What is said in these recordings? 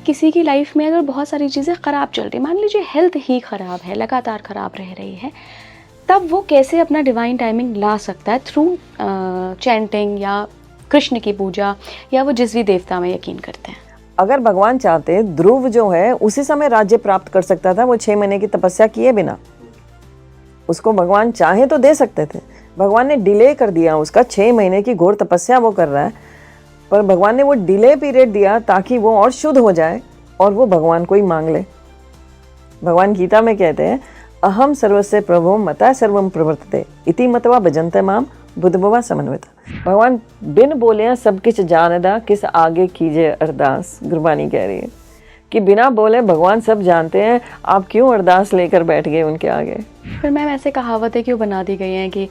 किसी की लाइफ में अगर बहुत सारी चीज़ें ख़राब चल रही, मान लीजिए हेल्थ ही ख़राब है, लगातार ख़राब रह रही है, तब वो कैसे अपना डिवाइन टाइमिंग ला सकता है? थ्रू चैंटिंग या कृष्ण की पूजा या वो जिस भी देवता में यकीन करते हैं। अगर भगवान चाहते, ध्रुव जो है उसी समय राज्य प्राप्त कर सकता था, वो 6 महीने की तपस्या किए बिना। उसको भगवान चाहे तो दे सकते थे, भगवान ने डिले कर दिया उसका। 6 महीने की घोर तपस्या वो कर रहा है, पर भगवान ने वो डिले पीरियड दिया ताकि वो और शुद्ध हो जाए और वो भगवान को ही मांग ले। भगवान गीता में कहते हैं, अहम सर्वस्य प्रभो मता सर्वम प्रवर्तते इति मतवा भजन्ते माम बुद्धभवा समन्विता। भगवान बिन बोले सब कुछ जानदा, किस आगे कीजिए अरदास। गुरबानी कह रही है कि बिना बोले भगवान सब जानते हैं, आप क्यों अरदास लेकर बैठ गए उनके आगे। फिर मैम ऐसे कहावतें क्यों बना दी गई हैं कि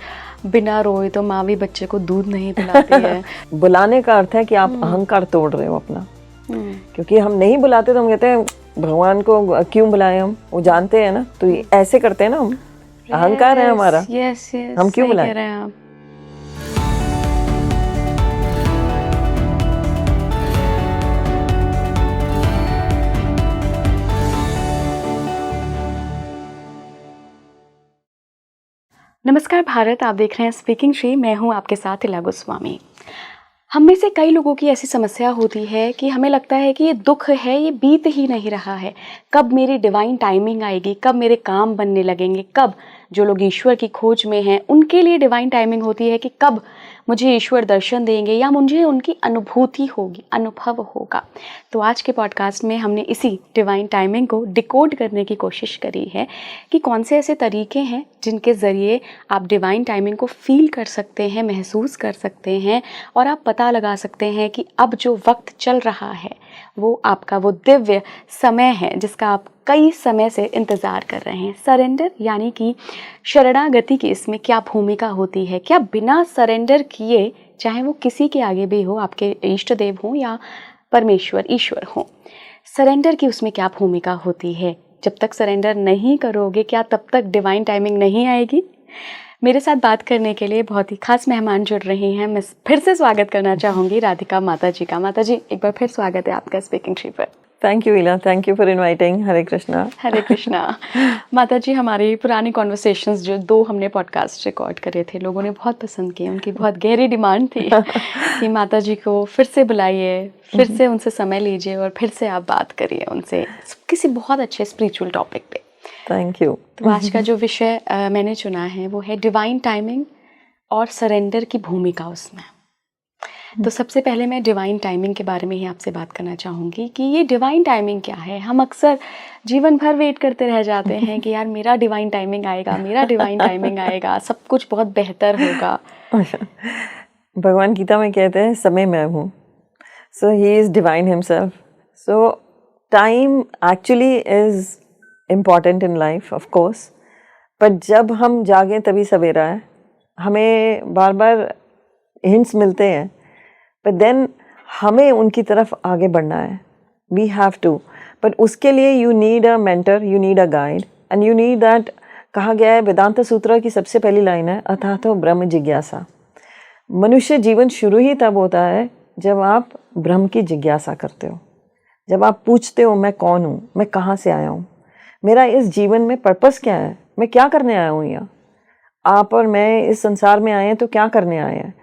बिना रोए तो माँ भी बच्चे को दूध नहीं पिलाती है। बुलाने का अर्थ है कि आप अहंकार तोड़ रहे हो अपना। क्योंकि हम नहीं बुलाते तो हम कहते हैं भगवान को क्यों बुलाएं, हम वो जानते हैं ना, तो ऐसे करते हैं ना हम। अहंकार है हमारा। हम क्यों बुलाएं। नमस्कार भारत, आप देख रहे हैं स्पीकिंग श्री। मैं हूं आपके साथ इला गोस्वामी। हम में से कई लोगों की ऐसी समस्या होती है कि हमें लगता है कि ये दुख है, ये बीत ही नहीं रहा है, कब मेरी डिवाइन टाइमिंग आएगी, कब मेरे काम बनने लगेंगे, कब जो लोग ईश्वर की खोज में हैं उनके लिए डिवाइन टाइमिंग होती है कि कब मुझे ईश्वर दर्शन देंगे या मुझे उनकी अनुभूति होगी, अनुभव होगा। तो आज के पॉडकास्ट में हमने इसी डिवाइन टाइमिंग को डिकोड करने की कोशिश करी है कि कौन से ऐसे तरीके हैं जिनके ज़रिए आप डिवाइन टाइमिंग को फील कर सकते हैं, महसूस कर सकते हैं और आप पता लगा सकते हैं कि अब जो वक्त चल रहा है वो आपका वो दिव्य समय है जिसका आप कई समय से इंतज़ार कर रहे हैं। सरेंडर यानी कि शरणागति की इसमें क्या भूमिका होती है? क्या बिना सरेंडर किए, चाहे वो किसी के आगे भी हो, आपके इष्ट देव हों या परमेश्वर ईश्वर हों, सरेंडर की उसमें क्या भूमिका होती है? जब तक सरेंडर नहीं करोगे क्या तब तक डिवाइन टाइमिंग नहीं आएगी? मेरे साथ बात करने के लिए बहुत ही खास मेहमान जुड़ रही हैं। मैं फिर से स्वागत करना चाहूँगी राधिका माता जी का। माता जी, एक बार फिर स्वागत है आपका स्पीकिंग श्री पर। थैंक यू इला, थैंक यू फॉर इनवाइटिंग। हरे कृष्णा। हरे कृष्णा। माता जी, हमारी पुरानी कॉन्वर्सेशंस जो 2 हमने पॉडकास्ट रिकॉर्ड करे थे, लोगों ने बहुत पसंद किए। उनकी बहुत गहरी डिमांड थी कि माता जी को फिर से बुलाइए, फिर से उनसे समय लीजिए और फिर से आप बात करिए उनसे किसी बहुत अच्छे स्पिरिचुअल टॉपिक पे। Thank you. तो आज का जो विषय मैंने चुना है वो है डिवाइन टाइमिंग और सरेंडर की भूमिका उसमें। तो सबसे पहले मैं डिवाइन टाइमिंग के बारे में ही आपसे बात करना चाहूँगी कि ये डिवाइन टाइमिंग क्या है। हम अक्सर जीवन भर वेट करते रह जाते हैं कि यार मेरा डिवाइन टाइमिंग आएगा, मेरा डिवाइन टाइमिंग आएगा, सब कुछ बहुत बेहतर होगा। भगवान गीता में कहते हैं समय मैं हूँ, so he is divine himself. So time actually is important in life of course, पर जब हम जागें तभी सवेरा है। हमें बार बार हिंट्स मिलते हैं, but then हमें उनकी तरफ आगे बढ़ना है। We have to, but उसके लिए you need a mentor, you need a guide, and you need that। कहा गया है वेदांत सूत्र की सबसे पहली लाइन है, अथातो ब्रह्म जिज्ञासा। मनुष्य जीवन शुरू ही तब होता है जब आप ब्रह्म की जिज्ञासा करते हो, जब आप पूछते हो मैं कौन हूँ, मैं कहाँ से आया हूँ, मेरा इस जीवन में पर्पस क्या है, मैं क्या करने आया हूँ यहाँ। आप और मैं इस संसार में आए हैं तो क्या करने आए हैं?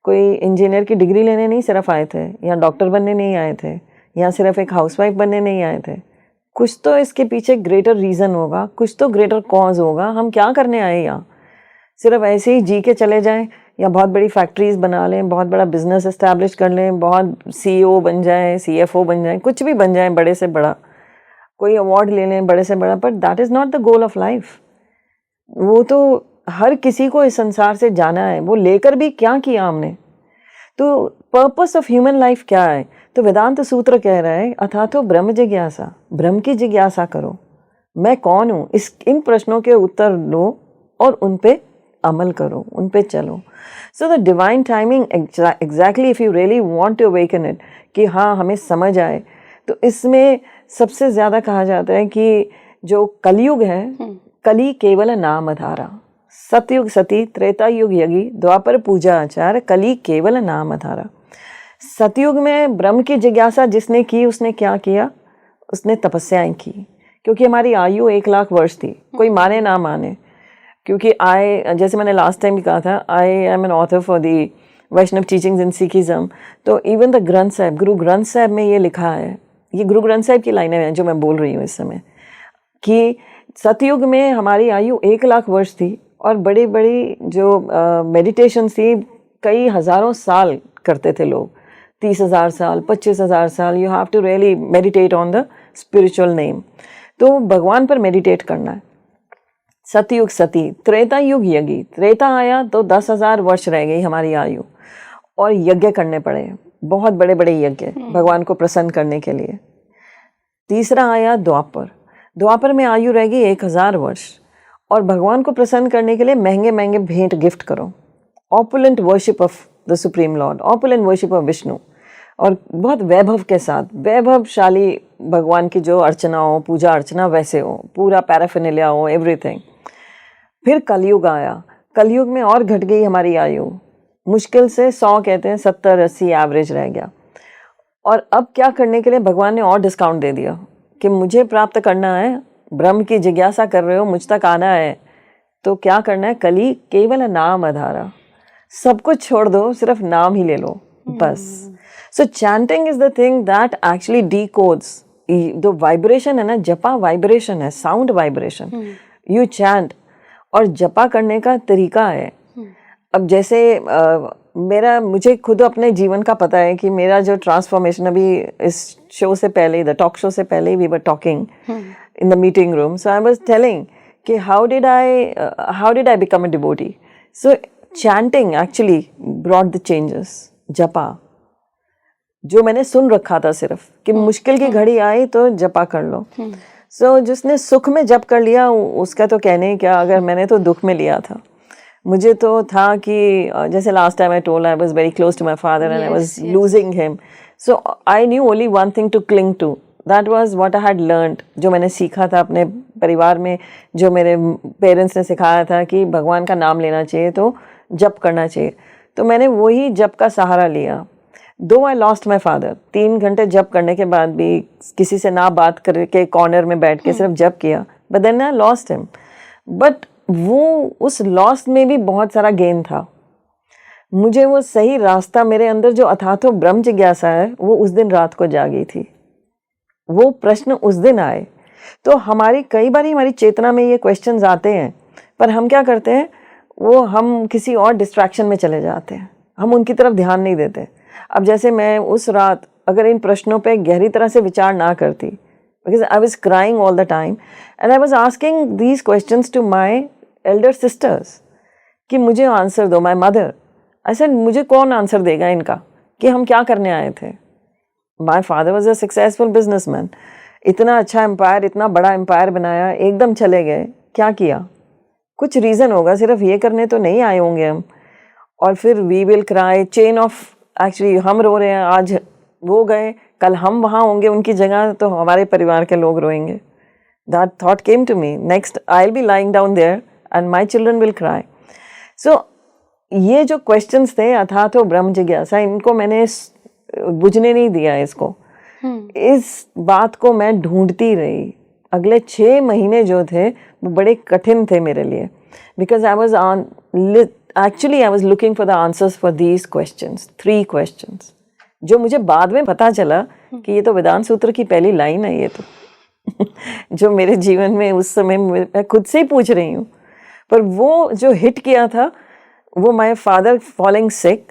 कोई इंजीनियर की डिग्री लेने नहीं सिर्फ आए थे, या डॉक्टर बनने नहीं आए थे, या सिर्फ एक हाउसवाइफ बनने नहीं आए थे। कुछ तो इसके पीछे ग्रेटर रीज़न होगा, कुछ तो ग्रेटर कॉज होगा। हम क्या करने आए यहाँ? सिर्फ ऐसे ही जी के चले जाएं या बहुत बड़ी फैक्ट्रीज बना लें, बहुत बड़ा बिजनेस इस्टेब्लिश कर लें, बहुत CEO बन जाएं, CFO बन जाएं, कुछ भी बन जाएं बड़े से बड़ा, कोई अवार्ड ले लें बड़े से बड़ा, पर that is not the goal of life. वो तो हर किसी को इस संसार से जाना है, वो लेकर भी क्या किया हमने। तो पर्पस ऑफ ह्यूमन लाइफ क्या है? तो वेदांत सूत्र कह रहा है अथातो ब्रह्म जिज्ञासा, ब्रह्म की जिज्ञासा करो, मैं कौन हूँ। इन प्रश्नों के उत्तर लो और उन पे अमल करो, उन पे चलो। So the divine timing exactly if you really want to awaken it, कि हाँ हमें समझ आए, तो इसमें सबसे ज़्यादा कहा जाता है कि जो कलयुग है, कली केवल नाम आधारा, सतयुग सती, त्रेता युग यगी, द्वापर पूजा आचार, कली केवल नाम आधारा। सतयुग में ब्रह्म की जिज्ञासा जिसने की उसने क्या किया? उसने तपस्याएं की, क्योंकि हमारी आयु 1 लाख वर्ष थी, कोई माने ना माने। क्योंकि जैसे मैंने लास्ट टाइम भी कहा था, I am an author for the Vaishnav teachings in Sikhism. तो इवन द ग्रंथ साहिब, गुरु ग्रंथ साहिब में ये लिखा है, ये गुरु ग्रंथ साहिब की लाइनें हैं जो मैं बोल रही हूँ इस समय, कि सतयुग में हमारी आयु 1 लाख वर्ष थी और बड़ी बड़ी जो मेडिटेशन थी कई हज़ारों साल करते थे लोग, 30,000 साल, 25,000 साल। You have to really meditate on the spiritual name. तो भगवान पर मेडिटेट करना है। सतयुग सती, त्रेता युग यज्ञी, त्रेता आया तो 10,000 वर्ष रह गई हमारी आयु, और यज्ञ करने पड़े, बहुत बड़े बड़े यज्ञ भगवान को प्रसन्न करने के लिए। तीसरा आया द्वापर, द्वापर में आयु रह गई 1,000 वर्ष, और भगवान को प्रसन्न करने के लिए महंगे महंगे भेंट गिफ्ट करो, opulent worship of the supreme Lord, opulent worship of Vishnu, और बहुत वैभव के साथ, वैभवशाली भगवान की जो अर्चना हो, पूजा अर्चना वैसे हो, पूरा पैराफिनेलिया हो, एवरीथिंग। फिर कलयुग आया, कलयुग में और घट गई हमारी आयु, मुश्किल से 100 कहते हैं 70-80 एवरेज रह गया। और अब क्या करने के लिए भगवान ने और डिस्काउंट दे दिया कि मुझे प्राप्त करना है, ब्रह्म की जिज्ञासा कर रहे हो, मुझ तक आना है, तो क्या करना है, कली केवल नाम आधारा, सब कुछ छोड़ दो, सिर्फ नाम ही ले लो बस। So chanting is the thing that actually decodes the vibration है ना, जपा वाइब्रेशन है, साउंड वाइब्रेशन, यू चैंट। और जपा करने का तरीका है, अब जैसे मुझे खुद अपने जीवन का पता है कि मेरा जो ट्रांसफॉर्मेशन, अभी इस शो से पहले, द टॉक शो से पहले we were talking in the meeting room, so I was telling कि how did I become a devotee. So chanting actually brought the changes. जपा जो मैंने सुन रखा था सिर्फ कि मुश्किल की घड़ी आई तो जपा कर लो। सो जिसने सुख में जप कर लिया उसका तो कहने क्या, अगर मैंने तो दुख में लिया था। मुझे तो था कि जैसे last time I told, I was very close to my father and I was losing him, so I knew only one thing to cling to, that was what I had learned, जो मैंने सीखा था अपने परिवार में, जो मेरे parents ने सिखाया था कि भगवान का नाम लेना चाहिए तो जप करना चाहिए। तो मैंने वही जप का सहारा लिया। दो आई लॉस्ट माई फादर, 3 घंटे जप करने के बाद भी किसी से ना बात करके कॉर्नर में बैठ के सिर्फ जप किया, but then I lost him. But वो उस लॉस में भी बहुत सारा गेन था। मुझे वो सही रास्ता, मेरे अंदर जो अथातो ब्रह्म जिज्ञासा है वो उस दिन रात को जागी थी, वो प्रश्न उस दिन आए। तो कई बार हमारी चेतना में ये क्वेश्चंस आते हैं, पर हम क्या करते हैं, वो हम किसी और डिस्ट्रैक्शन में चले जाते हैं, हम उनकी तरफ ध्यान नहीं देते। अब जैसे मैं उस रात अगर इन प्रश्नों पे गहरी तरह से विचार ना करती, because I was crying all the time and I was asking these questions to my elder sisters कि मुझे आंसर दो, माय मदर। आई सेड मुझे कौन आंसर देगा इनका कि हम क्या करने आए थे। My father was a successful businessman, इतना अच्छा एम्पायर, इतना बड़ा एम्पायर बनाया, एकदम चले गए। क्या किया? कुछ रीज़न होगा, सिर्फ ये करने तो नहीं आए होंगे हम। और फिर we will cry, chain of, actually हम रो रहे हैं, आज वो गए, कल हम वहाँ होंगे उनकी जगह, तो हमारे परिवार के लोग रोएंगे। That thought came to me, next I will be lying down there and my children will cry. So ये जो क्वेश्चंस थे अथातो ब्रह्म जिज्ञासा, इनको मैंने बुझने नहीं दिया इसको। इस बात को मैं ढूंढती रही। अगले 6 महीने जो थे वो बड़े कठिन थे मेरे लिए, because I was looking for the answers for these questions, 3 questions, जो मुझे बाद में पता चला कि ये तो वेदांत सूत्र की पहली लाइन है। ये तो जो मेरे जीवन में उस समय मैं खुद से ही पूछ रही हूँ, पर वो जो हिट किया था वो my father falling sick,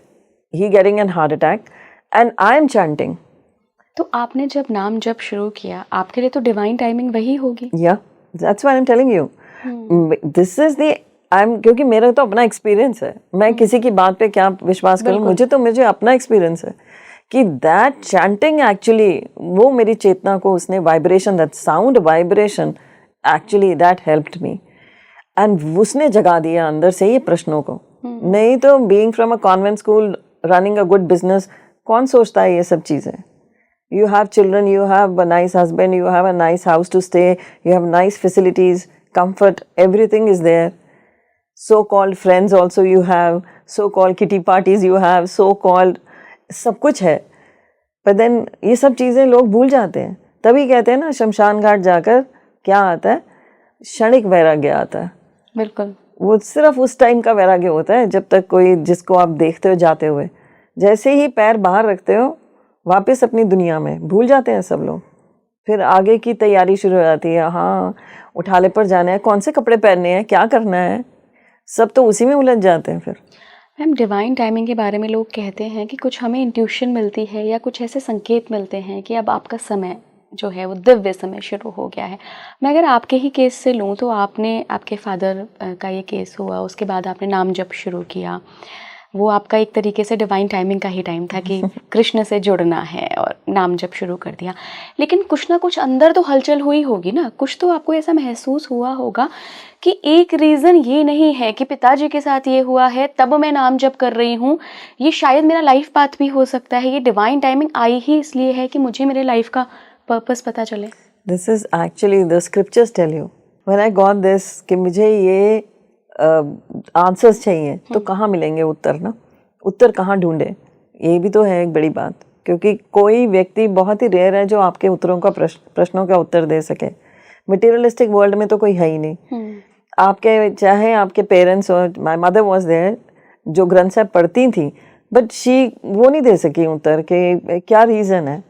he getting an heart attack and I am chanting. तो आपने जब नाम जप शुरू किया, आपके लिए तो डिवाइन टाइमिंग वही होगी। या that's why I am telling you, this is the क्योंकि मेरा तो अपना एक्सपीरियंस है, मैं किसी की बात पे क्या विश्वास करूं, मुझे अपना एक्सपीरियंस है कि दैट चैंटिंग एक्चुअली, वो मेरी चेतना को उसने vibration, that sound vibration actually that helped me, and उसने जगा दिया अंदर से ये प्रश्नों को। नहीं तो being from a convent school, running a good business, कौन सोचता है ये सब चीज़ें। You have children, you have a nice husband, you have a nice house to stay, you have nice facilities, comfort, everything is there. So-called friends also you have, so-called kitty parties you have, so-called सब कुछ है। But then ये सब चीज़ें लोग भूल जाते हैं। तभी कहते हैं ना, शमशान घाट जाकर क्या आता है, क्षणिक वैराग्य आता है। बिल्कुल। वो सिर्फ उस टाइम का वैराग्य होता है जब तक कोई जिसको आप देखते हो जाते हुए, जैसे ही पैर बाहर रखते हो वापस अपनी दुनिया में भूल जाते हैं सब लोग। फिर आगे की तैयारी शुरू हो जाती है, हाँ उठाले पर जाना है, कौन से कपड़े पहनने हैं, क्या करना है, सब तो उसी में उलझ जाते हैं। फिर मैम, डिवाइन टाइमिंग के बारे में लोग कहते हैं कि कुछ हमें इंट्यूशन मिलती है या कुछ ऐसे संकेत मिलते हैं कि अब आपका समय जो है वो दिव्य समय शुरू हो गया है। मैं अगर आपके ही केस से लूँ तो आपने, आपके फादर का ये केस हुआ, उसके बाद आपने नाम जप शुरू किया, वो आपका एक तरीके से डिवाइन टाइमिंग का ही टाइम था कि कृष्ण से जुड़ना है और नाम जप शुरू कर दिया। लेकिन कुछ ना कुछ अंदर तो हलचल हुई होगी ना, कुछ तो आपको ऐसा महसूस हुआ होगा कि एक रीज़न ये नहीं है कि पिताजी के साथ ये हुआ है तब मैं नाम जप कर रही हूँ, ये शायद मेरा लाइफ पाथ भी हो सकता है, ये डिवाइन टाइमिंग आई ही इसलिए है कि मुझे मेरे लाइफ का पर्पस पता चले। This is actually the scriptures tell you, when I got this कि मुझे ये आंसर्स चाहिए तो कहाँ मिलेंगे उत्तर ना, उत्तर कहाँ ढूंढे, ये भी तो है एक बड़ी बात, क्योंकि कोई व्यक्ति बहुत ही रेयर है जो आपके उत्तरों का प्रश्नों का उत्तर दे सके। मटेरियलिस्टिक वर्ल्ड में तो कोई है ही नहीं। आपके चाहे आपके पेरेंट्स और माय मदर वाज देयर जो ग्रंथ साहब पढ़ती थी, बट शी वो नहीं दे सकी उत्तर के क्या रीज़न है।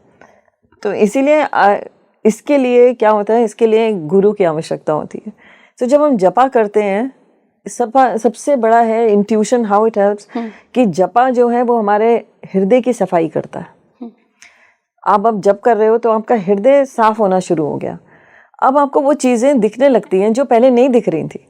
तो इसीलिए इसके लिए क्या होता है, इसके लिए गुरु की आवश्यकता होती है। तो जब हम जपा करते हैं, सबसे बड़ा है इंट्यूशन, हाउ इट हेल्प्स, कि जपा जो है वो हमारे हृदय की सफाई करता है। आप जप कर रहे हो तो आपका हृदय साफ होना शुरू हो गया। अब आपको वो चीज़ें दिखने लगती हैं जो पहले नहीं दिख रही थी।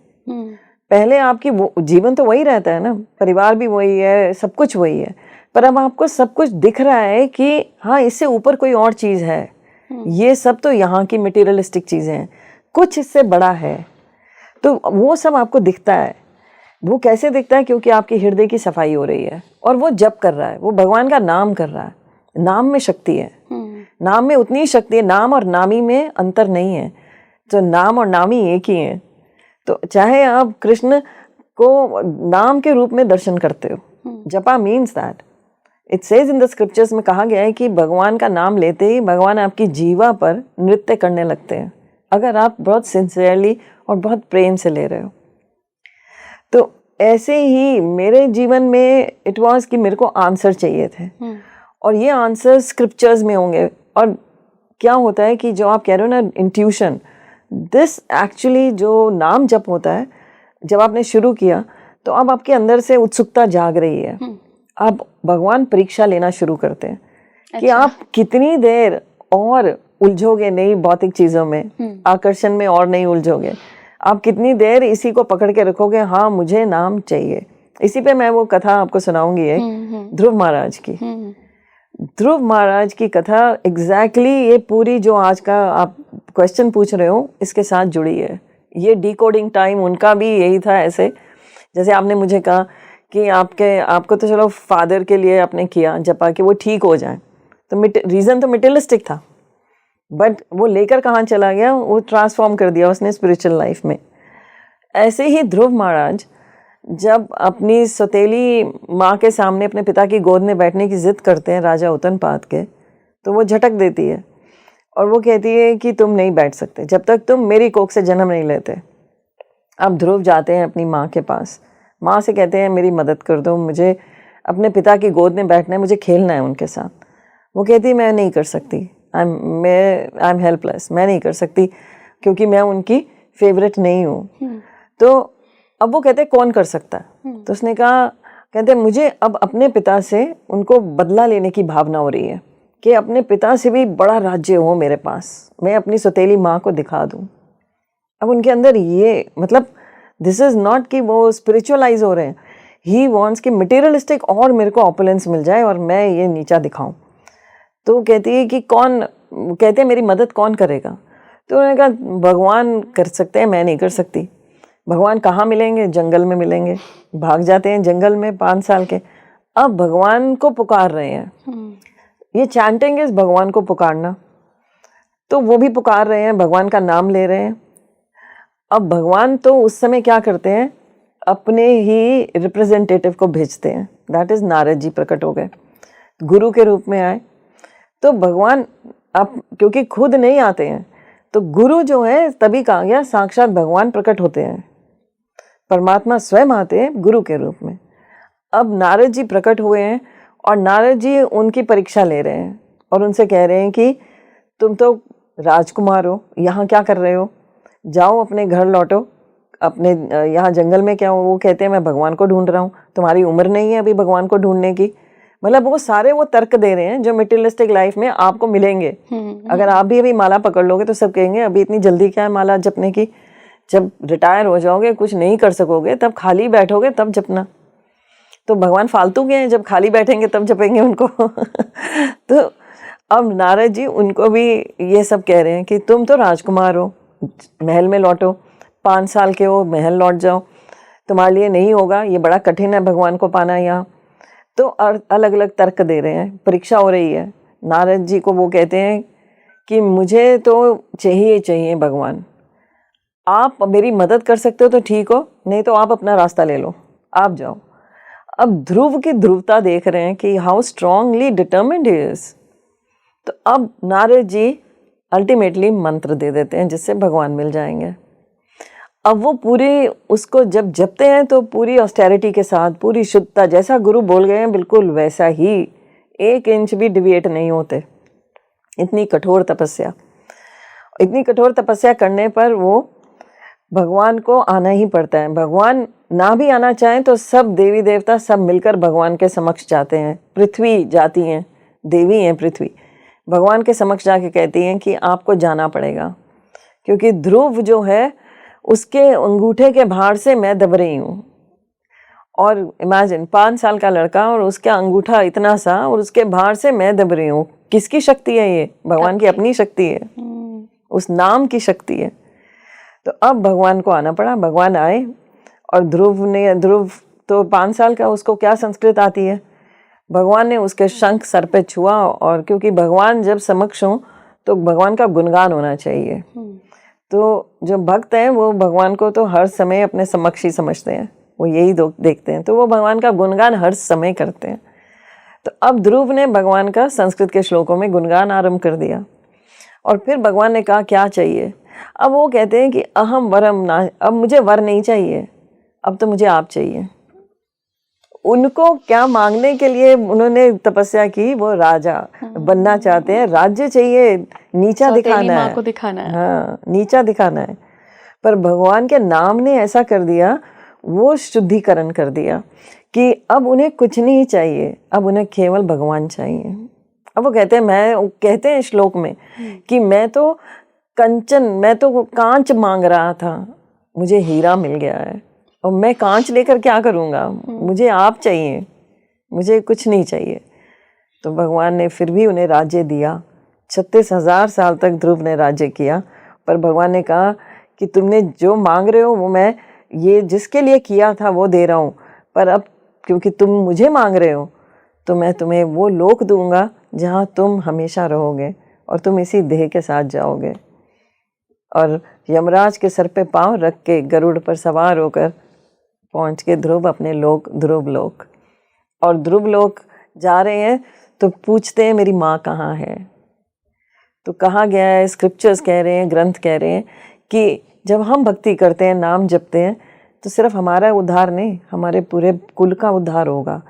पहले आपकी वो जीवन तो वही रहता है ना, परिवार भी वही है, सब कुछ वही है, पर अब आपको सब कुछ दिख रहा है कि हाँ इससे ऊपर कोई और चीज़ है। ये सब तो यहाँ की मटेरियलिस्टिक चीज़ें हैं, कुछ इससे बड़ा है। तो वो सब आपको दिखता है। वो कैसे दिखता है? क्योंकि आपके हृदय की सफाई हो रही है और वो जप कर रहा है, वो भगवान का नाम कर रहा है। नाम में शक्ति है, नाम में उतनी शक्ति है, नाम और नामी में अंतर नहीं है। तो नाम और नामी एक ही है। तो चाहे आप कृष्ण को नाम के रूप में दर्शन करते हो, जपा means that it says in the scriptures में कहा गया है कि भगवान का नाम लेते ही भगवान आपकी जीवा पर नृत्य करने लगते हैं, अगर आप बहुत सिंसियरली और बहुत प्रेम से ले रहे हो। तो ऐसे ही मेरे जीवन में इट वाज कि मेरे को आंसर चाहिए थे, और ये आंसर स्क्रिप्चर्स में होंगे। और क्या होता है कि जो आप कह रहे हो ना इंट्यूशन, दिस एक्चुअली जो नाम जप होता है, जब आपने शुरू किया तो अब आपके अंदर से उत्सुकता जाग रही है। आप भगवान परीक्षा लेना शुरू करते हैं कि आप कितनी देर और उलझोगे नई भौतिक चीज़ों में, आकर्षण में और नहीं उलझोगे। आप कितनी देर इसी को पकड़ के रखोगे, हाँ मुझे नाम चाहिए। इसी पे मैं वो कथा आपको सुनाऊंगी एक ध्रुव महाराज की। ध्रुव महाराज की कथा एग्जैक्टली ये पूरी जो आज का आप क्वेश्चन पूछ रहे हो इसके साथ जुड़ी है। ये डिकोडिंग टाइम उनका भी यही था। ऐसे जैसे आपने मुझे कहा कि आपको तो चलो फादर के लिए आपने किया जपा कि वो ठीक हो जाए, तो रीज़न तो मटेरियलिस्टिक था, बट वो लेकर कहाँ चला गया, वो ट्रांसफॉर्म कर दिया उसने स्पिरिचुअल लाइफ में। ऐसे ही ध्रुव महाराज जब अपनी सौतेली माँ के सामने अपने पिता की गोद में बैठने की जिद करते हैं राजा उत्तनपाद के, तो वो झटक देती है और वो कहती है कि तुम नहीं बैठ सकते जब तक तुम मेरी कोख से जन्म नहीं लेते। अब ध्रुव जाते हैं अपनी माँ के पास, माँ से कहते हैं मेरी मदद कर दो, मुझे अपने पिता की गोद में बैठना है, मुझे खेलना है उनके साथ। वो कहती है मैं नहीं कर सकती, आई एम हेल्पलेस, मैं नहीं कर सकती क्योंकि मैं उनकी फेवरेट नहीं हूँ। तो अब वो कहते कौन कर सकता है? तो उसने कहा, कहते मुझे अब अपने पिता से उनको बदला लेने की भावना हो रही है कि अपने पिता से भी बड़ा राज्य हो मेरे पास, मैं अपनी सौतेली माँ को दिखा दूँ। अब उनके अंदर ये मतलब दिस इज़ नॉट कि वो स्पिरिचुअलाइज हो रहे हैं, ही वॉन्ट्स कि मटेरियलिस्टिक और मेरे को ऑपुलेंस मिल जाए और मैं ये नीचा दिखाऊं। तो कहती है कि कौन, कहते हैं मेरी मदद कौन करेगा? तो उन्होंने कहा भगवान कर सकते हैं, मैं नहीं कर सकती। भगवान कहाँ मिलेंगे? जंगल में मिलेंगे। भाग जाते हैं जंगल में 5 साल के। अब भगवान को पुकार रहे हैं, ये चैंटिंग इज भगवान को पुकारना। तो वो भी पुकार रहे हैं, भगवान का नाम ले रहे हैं। अब भगवान तो उस समय क्या करते हैं, अपने ही रिप्रेजेंटेटिव को भेजते हैं, दैट इज नारद जी प्रकट हो गए, गुरु के रूप में आए। तो भगवान अब क्योंकि खुद नहीं आते हैं, तो गुरु जो है तभी कहा गया साक्षात भगवान प्रकट होते हैं, परमात्मा स्वयं आते हैं गुरु के रूप में। अब नारद जी प्रकट हुए हैं और नारद जी उनकी परीक्षा ले रहे हैं और उनसे कह रहे हैं कि तुम तो राजकुमार हो, यहाँ क्या कर रहे हो, जाओ अपने घर लौटो, अपने यहाँ जंगल में क्या हो। वो कहते हैं मैं भगवान को ढूंढ रहा हूँ, तुम्हारी उम्र नहीं है अभी भगवान को ढूंढने की। मतलब वो सारे वो तर्क दे रहे हैं जो मटेरियलिस्टिक लाइफ में आपको मिलेंगे। अगर आप भी अभी माला पकड़ लोगे तो सब कहेंगे अभी इतनी जल्दी क्या है माला जपने की, जब रिटायर हो जाओगे कुछ नहीं कर सकोगे तब खाली बैठोगे तब जपना। तो भगवान फालतू के हैं, जब खाली बैठेंगे तब जपेंगे उनको। तो अब नारद जी उनको भी ये सब कह रहे हैं कि तुम तो राजकुमार हो, महल में लौटो, 5 साल के हो, महल लौट जाओ, तुम्हारे लिए नहीं होगा, ये बड़ा कठिन है भगवान को पाना यहाँ। तो अलग अलग तर्क दे रहे हैं, परीक्षा हो रही है। नारद जी को वो कहते हैं कि मुझे तो चाहिए भगवान, आप मेरी मदद कर सकते हो तो ठीक हो, नहीं तो आप अपना रास्ता ले लो, आप जाओ। अब ध्रुव की ध्रुवता देख रहे हैं कि how strongly determined he is. तो अब नारद जी अल्टीमेटली मंत्र दे देते हैं जिससे भगवान मिल जाएंगे। अब वो पूरी उसको जब जपते हैं तो पूरी ऑस्टेरिटी के साथ, पूरी शुद्धता, जैसा गुरु बोल गए हैं बिल्कुल वैसा ही, 1 इंच भी डिविएट नहीं होते। इतनी कठोर तपस्या, इतनी कठोर तपस्या करने पर वो भगवान को आना ही पड़ता है। भगवान ना भी आना चाहें तो सब देवी देवता सब मिलकर भगवान के समक्ष जाते हैं। पृथ्वी जाती हैं, देवी हैं पृथ्वी, भगवान के समक्ष जाके कहती हैं कि आपको जाना पड़ेगा, क्योंकि ध्रुव जो है उसके अंगूठे के भार से मैं दब रही हूँ। और इमेजिन 5 साल का लड़का और उसका अंगूठा इतना सा और उसके भार से मैं दब रही हूँ। किसकी शक्ति है ये? भगवान की अपनी शक्ति है, उस नाम की शक्ति है। तो अब भगवान को आना पड़ा, भगवान आए और ध्रुव तो 5 साल का, उसको क्या संस्कृत आती है। भगवान ने उसके शंख सर पे छुआ, और क्योंकि भगवान जब समक्ष हों तो भगवान का गुणगान होना चाहिए। तो जो भक्त हैं वो भगवान को तो हर समय अपने समक्ष ही समझते हैं, वो यही देखते हैं, तो वो भगवान का गुणगान हर समय करते हैं। तो अब ध्रुव ने भगवान का संस्कृत के श्लोकों में गुणगान आरंभ कर दिया। और फिर भगवान ने कहा क्या चाहिए। अब वो कहते हैं कि अहम वरम ना, अब मुझे वर नहीं चाहिए, अब तो मुझे आप चाहिए। उनको क्या मांगने के लिए उन्होंने तपस्या की, वो राजा बनना चाहते हैं, राज्य चाहिए, नीचा दिखाना है, को दिखाना है। हाँ, नीचा दिखाना है। पर भगवान के नाम ने ऐसा कर दिया, वो शुद्धिकरण कर दिया कि अब उन्हें कुछ नहीं चाहिए, अब उन्हें केवल भगवान चाहिए। अब वो कहते हैं श्लोक में कि मैं तो कांच मांग रहा था, मुझे हीरा मिल गया है, और मैं कांच लेकर क्या करूँगा, मुझे आप चाहिए, मुझे कुछ नहीं चाहिए। तो भगवान ने फिर भी उन्हें राज्य दिया। 36,000 साल तक ध्रुव ने राज्य किया। पर भगवान ने कहा कि तुमने जो मांग रहे हो वो मैं ये जिसके लिए किया था वो दे रहा हूँ, पर अब क्योंकि तुम मुझे मांग रहे हो तो मैं तुम्हें वो लोक दूंगा जहाँ तुम हमेशा रहोगे और तुम इसी देह के साथ जाओगे। और यमराज के सर पे पाँव रख के गरुड़ पर सवार होकर पहुँच के ध्रुव अपने लोक, ध्रुव लोक। और ध्रुव लोक जा रहे हैं तो पूछते हैं मेरी माँ कहाँ है। तो कहा गया है, स्क्रिप्चर्स कह रहे हैं, ग्रंथ कह रहे हैं कि जब हम भक्ति करते हैं, नाम जपते हैं, तो सिर्फ हमारा उद्धार नहीं, हमारे पूरे कुल का उद्धार होगा।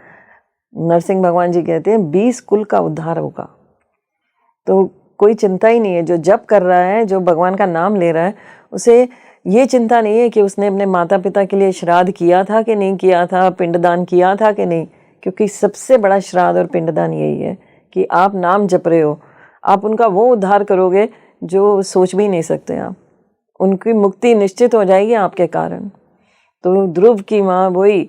नरसिंह भगवान जी कहते हैं 20 कुल का उद्धार होगा। तो कोई चिंता ही नहीं है, जो जप कर रहा है, जो भगवान का नाम ले रहा है, उसे ये चिंता नहीं है कि उसने अपने माता पिता के लिए श्राद्ध किया था कि नहीं किया था, पिंडदान किया था कि नहीं। क्योंकि सबसे बड़ा श्राद्ध और पिंडदान यही है कि आप नाम जप रहे हो, आप उनका वो उद्धार करोगे जो सोच भी नहीं सकते आप। उनकी मुक्ति निश्चित हो जाएगी आपके कारण। तो ध्रुव की माँ वही,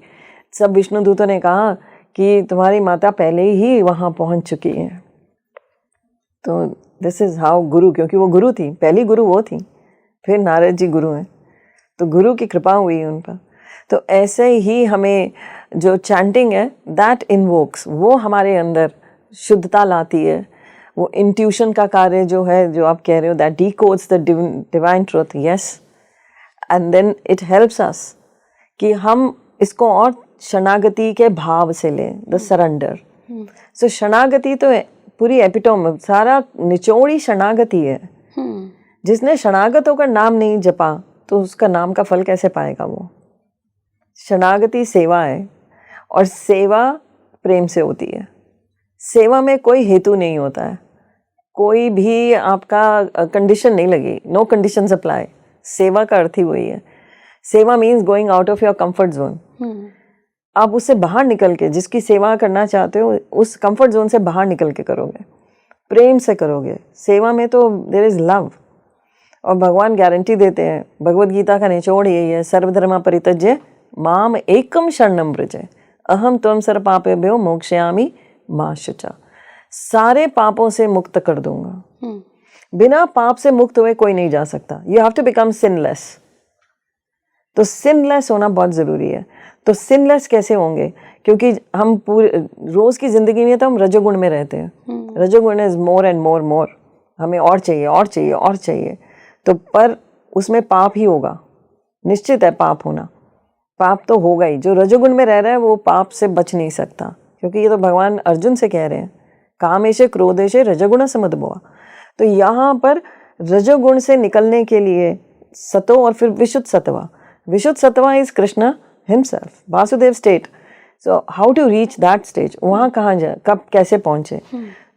सब विष्णु दूतों ने कहा कि तुम्हारी माता पहले ही वहाँ पहुँच चुकी है। तो दिस इज़ हाउ गुरु, क्योंकि वो गुरु थी, पहली गुरु वो थी, फिर नारद जी गुरु हैं, तो गुरु की कृपा हुई उन पर। तो ऐसे ही हमें जो चैंटिंग है दैट इन्वोक्स, वो हमारे अंदर शुद्धता लाती है। वो इंट्यूशन का कार्य जो है, जो आप कह रहे हो, that decodes the divine truth, yes, and then it helps us कि हम इसको और शरणागति के भाव से लें, द सरेंडर। सो शरणागति तो पूरी एपिटोम, सारा निचोड़ ही शरणागति है। जिसने शरणागत होकर नाम नहीं जपा तो उसका नाम का फल कैसे पाएगा वो? शरणागति सेवा है, और सेवा प्रेम से होती है। सेवा में कोई हेतु नहीं होता है, कोई भी आपका कंडीशन नहीं लगी, नो कंडीशंस अप्लाई। सेवा का अर्थ ही वही है। सेवा means going out of your comfort zone. आप उससे बाहर निकल के, जिसकी सेवा करना चाहते हो उस कंफर्ट जोन से बाहर निकल के करोगे, प्रेम से करोगे। सेवा में तो देयर इज लव, और भगवान गारंटी देते हैं, भगवद गीता का निचोड़ यही है, सर्वधर्मा परित्यज्य माम एकम शरणम व्रज अहम त्वं सर्व पापेभ्यो मोक्षयामि मा शुचा। सारे पापों से मुक्त कर दूंगा। बिना पाप से मुक्त हुए कोई नहीं जा सकता। You have to become sinless. तो सिनलेस होना बहुत ज़रूरी है। तो सिनलेस कैसे होंगे? क्योंकि हम पूरे रोज़ की ज़िंदगी में तो हम रजोगुण में रहते हैं। रजोगुण इज़ मोर एंड मोर मोर, हमें और चाहिए और चाहिए और चाहिए। तो पर उसमें पाप ही होगा, निश्चित है पाप होना। पाप तो होगा ही। जो रजोगुण में रह रहा है वो पाप से बच नहीं सकता, क्योंकि ये तो भगवान अर्जुन से कह रहे हैं, कामेशे क्रोधेशे रजोगुण समदभवा। तो यहाँ पर रजोगुण से निकलने के लिए सतो और फिर विशुद्ध सत्वा। विशुद्ध सत्वा is Krishna himself, Vasudeva state. So how to reach that stage? वहाँ कहाँ जाए, कब कैसे पहुँचे?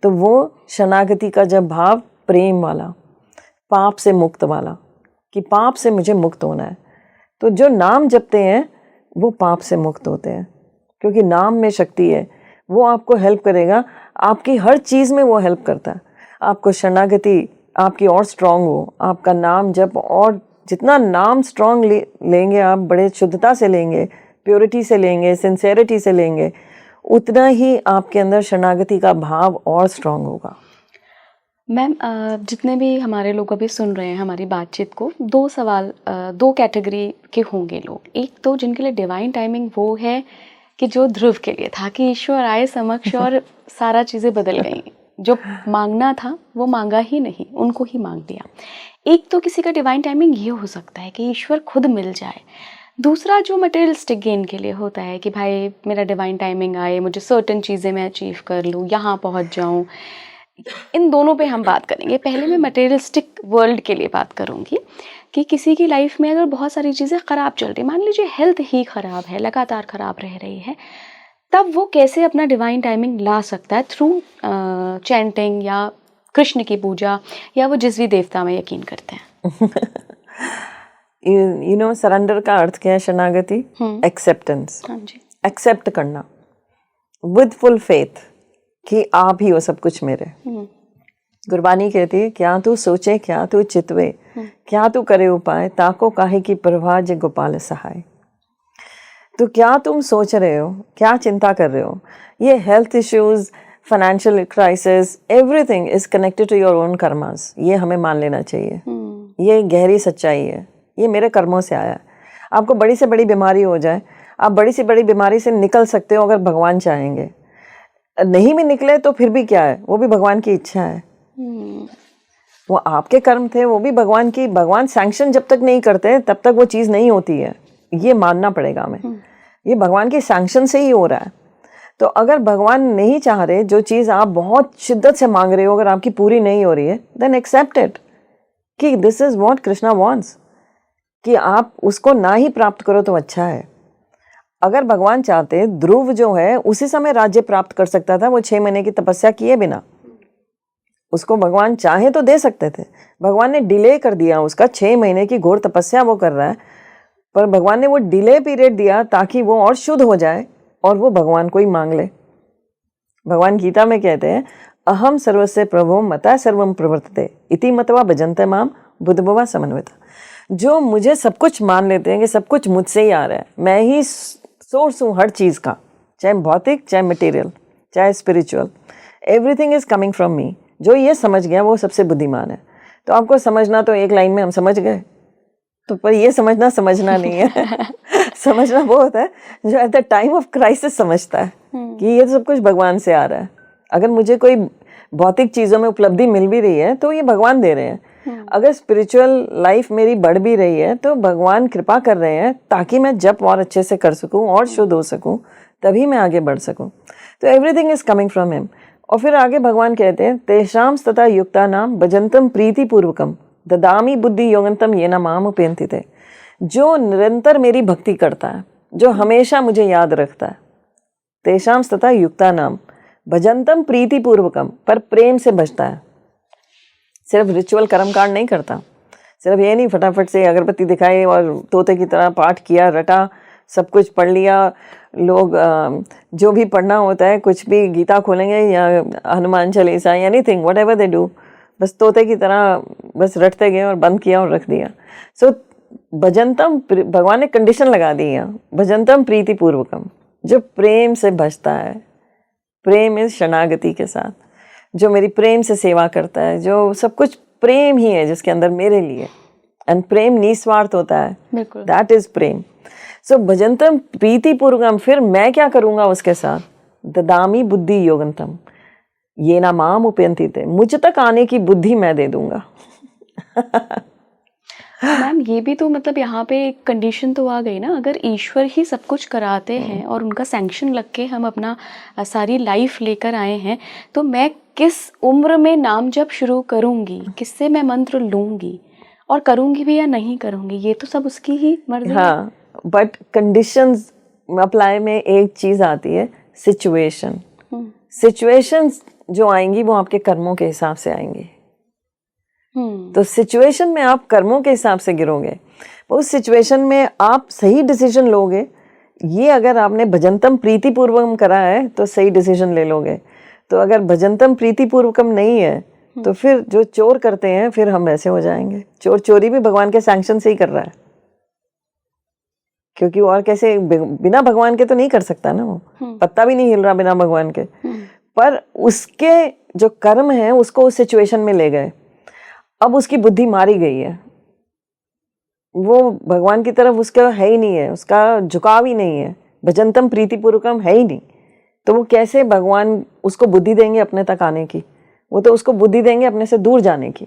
तो वो शरणागति का जब भाव, प्रेम वाला, पाप से मुक्त वाला, कि पाप से मुझे मुक्त होना है। तो जो नाम जपते हैं वो पाप से मुक्त होते हैं, क्योंकि नाम में शक्ति है। वो आपको हेल्प करेगा, आपकी हर चीज़ में वो हेल्प करता है। आपको शरणागति आपकी और स्ट्रांग हो, आपका नाम जप, और जितना नाम स्ट्रांग लेंगे आप, बड़े शुद्धता से लेंगे, प्योरिटी से लेंगे, सिंसेरिटी से लेंगे, उतना ही आपके अंदर शरणागति का भाव और स्ट्रांग होगा। मैम, जितने भी हमारे लोग अभी सुन रहे हैं हमारी बातचीत को, दो सवाल, दो कैटेगरी के होंगे लोग। एक तो जिनके लिए डिवाइन टाइमिंग वो है कि जो ध्रुव के लिए था कि ईश्वर आए समक्ष और सारा चीज़ें बदल गई, जो मांगना था वो मांगा ही नहीं, उनको ही मांग दिया। एक तो किसी का डिवाइन टाइमिंग ये हो सकता है कि ईश्वर खुद मिल जाए। दूसरा जो मटेरियलिस्टिक गेन के लिए होता है कि भाई मेरा डिवाइन टाइमिंग आए, मुझे सर्टेन चीज़ें मैं अचीव कर लूँ, यहाँ पहुँच जाऊँ। इन दोनों पे हम बात करेंगे। पहले मैं मटेरियलिस्टिक वर्ल्ड के लिए बात करूँगी कि किसी की लाइफ में अगर बहुत सारी चीज़ें ख़राब चल रही, मान लीजिए हेल्थ ही ख़राब है, लगातार ख़राब रह रही है, तब वो कैसे अपना डिवाइन टाइमिंग ला सकता है? थ्रू चैंटिंग या कृष्ण की पूजा, या वो जिस भी देवता में यकीन करते हैं। यू नो, सरेंडर का अर्थ क्या है? शरणागति, एक्सेप्टेंस। हाँ जी। एक्सेप्ट करना विद फुल फेथ कि आप ही हो सब कुछ मेरे। गुरबानी कहती है, क्या तू सोचे क्या तू चितवे, क्या तू करे उपाय, ताको काहे की प्रभा जय गोपाल सहाय। तो क्या तुम सोच रहे हो, क्या चिंता कर रहे हो? ये health issues, financial crisis, everything is connected to your own karmas. ये हमें मान लेना चाहिए। ये गहरी सच्चाई है, ये मेरे कर्मों से आया है। आपको बड़ी से बड़ी बीमारी हो जाए, आप बड़ी से बड़ी बीमारी से निकल सकते हो अगर भगवान चाहेंगे। नहीं भी निकले तो फिर भी क्या है, वो भी भगवान की इच्छा है। वो आपके कर्म थे, वो भी भगवान की। भगवान सैंक्शन जब तक नहीं करते तब तक वो चीज़ नहीं होती है, ये मानना पड़ेगा हमें। ये भगवान की सैंक्शन से ही हो रहा है। तो अगर भगवान नहीं चाह रहे, जो चीज़ आप बहुत शिद्दत से मांग रहे हो, अगर आपकी पूरी नहीं हो रही है, देन एक्सेप्ट इट कि this is what Krishna wants, कि आप उसको ना ही प्राप्त करो तो अच्छा है। अगर भगवान चाहते, ध्रुव जो है उसी समय राज्य प्राप्त कर सकता था, वो 6 महीने की तपस्या किए बिना। उसको भगवान चाहे तो दे सकते थे। भगवान ने डिले कर दिया उसका, 6 महीने की घोर तपस्या वो कर रहा है, पर भगवान ने वो डिले पीरियड दिया ताकि वो और शुद्ध हो जाए और वो भगवान को ही मांग ले। भगवान गीता में कहते हैं, अहम सर्वस्य प्रभो मता सर्वम प्रवर्तते इति मतवा भजन्ते माम बुद्धभवा समन्विता। जो मुझे सब कुछ मान लेते हैं कि सब कुछ मुझसे ही आ रहा है, मैं ही सोर्स हूँ हर चीज़ का, चाहे भौतिक, चाहे मटेरियल, चाहे spiritual, everything is coming from me. जो ये समझ गया वो सबसे बुद्धिमान है। तो आपको समझना तो एक लाइन में हम समझ गए, तो पर ये समझना नहीं है। समझना वो होता है जो at the time of crisis समझता है कि ये सब कुछ भगवान से आ रहा है। अगर मुझे कोई भौतिक चीज़ों में उपलब्धि मिल भी रही है तो ये भगवान दे रहे हैं। अगर स्पिरिचुअल लाइफ मेरी बढ़ भी रही है तो भगवान कृपा कर रहे हैं ताकि मैं जप और अच्छे से कर सकूं और शुद्ध हो सकूं, तभी मैं आगे बढ़ सकूं। तो everything is coming from him. और फिर आगे भगवान कहते हैं तेषां तथा युक्ता नाम भजंतम प्रीति पूर्वकम ददामी बुद्धि योगंतम ये न माम उपयंति थे। जो निरंतर मेरी भक्ति करता है, जो हमेशा मुझे याद रखता है, तेषां तथा युक्ता नाम भजंतम प्रीति पूर्वकम, पर प्रेम से भजता है। सिर्फ रिचुअल कर्मकांड नहीं करता, सिर्फ ये नहीं फटाफट से अगरबत्ती दिखाई और तोते की तरह पाठ किया, रटा, सब कुछ पढ़ लिया। लोग जो भी पढ़ना होता है, कुछ भी गीता खोलेंगे या Hanuman Chalisa, anything what ever they do, बस तोते की तरह बस रटते गए और बंद किया और रख दिया। सो भजंतम, भगवान ने कंडीशन लगा दी है, भजंतम प्रीति पूर्वकम, जो प्रेम से भजता है, प्रेम इस शरणागति के साथ, जो मेरी प्रेम से सेवा करता है, जो सब कुछ प्रेम ही है जिसके अंदर मेरे लिए, एंड प्रेम निस्वार्थ होता है, दैट इज प्रेम। सो भजंतम प्रीति पूर्वकम, फिर मैं क्या करूँगा उसके साथ, ददामी बुद्धि योगंतम ये ना माम उपयंति थे, मुझ तक आने की बुद्धि मैं दे दूंगा। मैम ये भी तो मतलब यहाँ पे एक कंडीशन तो आ गई ना, अगर ईश्वर ही सब कुछ कराते हैं और उनका सैंक्शन लग के हम अपना सारी लाइफ लेकर आए हैं, तो मैं किस उम्र में नाम जप शुरू करूँगी, किससे मैं मंत्र लूँगी और करूँगी भी या नहीं करूँगी, ये तो सब उसकी ही मर्जी है। हाँ, बट कंडीशंस अप्लाई में एक चीज आती है, सिचुएशन। सिचुएशंस जो आएंगी वो आपके कर्मों के हिसाब से आएंगी। तो सिचुएशन में आप कर्मों के हिसाब से गिरोगे, उस सिचुएशन में आप सही डिसीजन लोगे। ये अगर आपने भजंतम प्रीति पूर्वकम करा है तो सही डिसीजन ले लोगे, तो अगर भजंतम प्रीति पूर्वकम नहीं है तो फिर जो चोर करते हैं फिर हम वैसे हो जाएंगे। चोर चोरी भी भगवान के सैंक्शन से ही कर रहा है, क्योंकि और कैसे, बिना भगवान के तो नहीं कर सकता ना, वो पत्ता भी नहीं हिल रहा बिना भगवान के। पर उसके जो कर्म है उसको उस सिचुएशन में ले गए, अब उसकी बुद्धि मारी गई है, वो भगवान की तरफ उसका है ही नहीं है, उसका झुकाव ही नहीं है, भजंतम प्रीति पूर्वकम है ही नहीं, तो वो कैसे भगवान उसको बुद्धि देंगे अपने तक आने की, वो तो उसको बुद्धि देंगे अपने से दूर जाने की।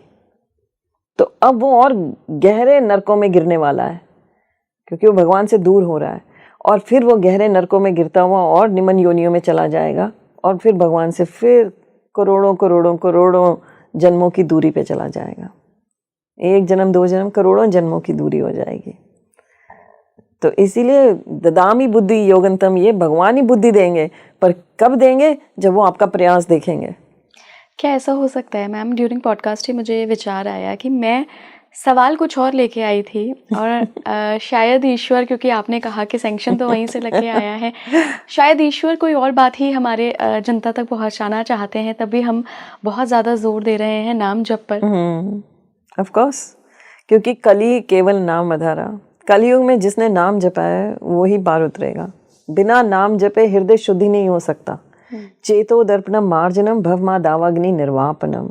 तो अब वो और गहरे नरकों में गिरने वाला है, क्योंकि वो भगवान से दूर हो रहा है, और फिर वो गहरे नरकों में गिरता हुआ और निम्न योनियों में चला जाएगा, और फिर भगवान से फिर करोड़ों करोड़ों करोड़ों जन्मों की दूरी पे चला जाएगा। एक जन्म, दो जन्म, करोड़ों जन्मों की दूरी हो जाएगी। तो इसीलिए ददामी बुद्धि योगंतम, ये भगवान ही बुद्धि देंगे, पर कब देंगे, जब वो आपका प्रयास देखेंगे। क्या ऐसा हो सकता है मैम, ड्यूरिंग पॉडकास्ट ही मुझे विचार आया कि मैं सवाल कुछ और लेके आई थी और शायद ईश्वर, क्योंकि आपने कहा कि सैंक्शन तो वहीं से लेके आया है, शायद ईश्वर कोई और बात ही हमारे जनता तक पहुंचाना चाहते हैं, तभी हम बहुत ज़्यादा जोर दे रहे हैं नाम जप पर। ऑफ कोर्स, क्योंकि कली केवल नाम आधारा, कलयुग में जिसने नाम जपा है वो ही पार उतरेगा। बिना नाम जपे हृदय शुद्धि नहीं हो सकता। चेतो दर्पणम मार्जनम भवमा दावाग्नि निर्वापनम।